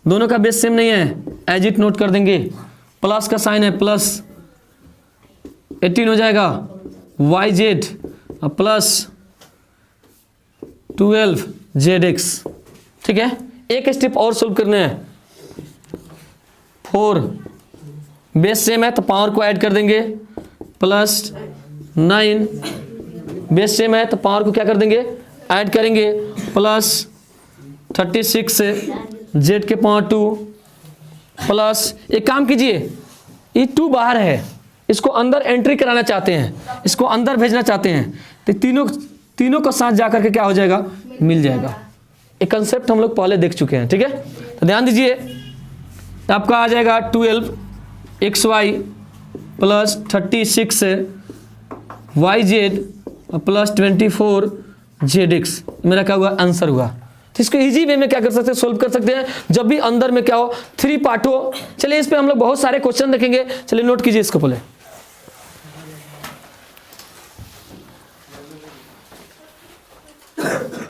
A: दोनों का बेस सेम नहीं है, एज इट नोट कर देंगे, प्लस का साइन है, प्लस 18 हो जाएगा, yz प्लस 12zx। ठीक है, एक स्टेप और सोल्व करना है। 4 बेस सेम है तो पावर को ऐड कर देंगे, प्लस 9 बेस सेम है तो पावर को क्या कर देंगे, ऐड करेंगे, प्लस 36 से z के पावर 2 प्लस, एक काम कीजिए, ये 2 बाहर है, इसको अंदर एंट्री कराना चाहते हैं, इसको अंदर भेजना चाहते हैं, तो तीनों का साथ जाकर के क्या हो जाएगा, मिल जाएगा। एक कंसेप्ट हम लोग पहले देख चुके हैं। ठीक है, तो ध्यान दीजिए, आपका आ जाएगा 12xy plus 36 yz plus 24zx। मेरा क्या हुआ, आंसर हुआ। तो इसको इजी वे में क्या कर सकते हैं, सोल्व कर सकते हैं, जब भी अंदर में क्या हो, 3 पार्ट हो। चलिए इस पे हम लोग बहुत सारे क्वेश्चन देखेंगे। चलिए नोट कीजिए इसको पहले।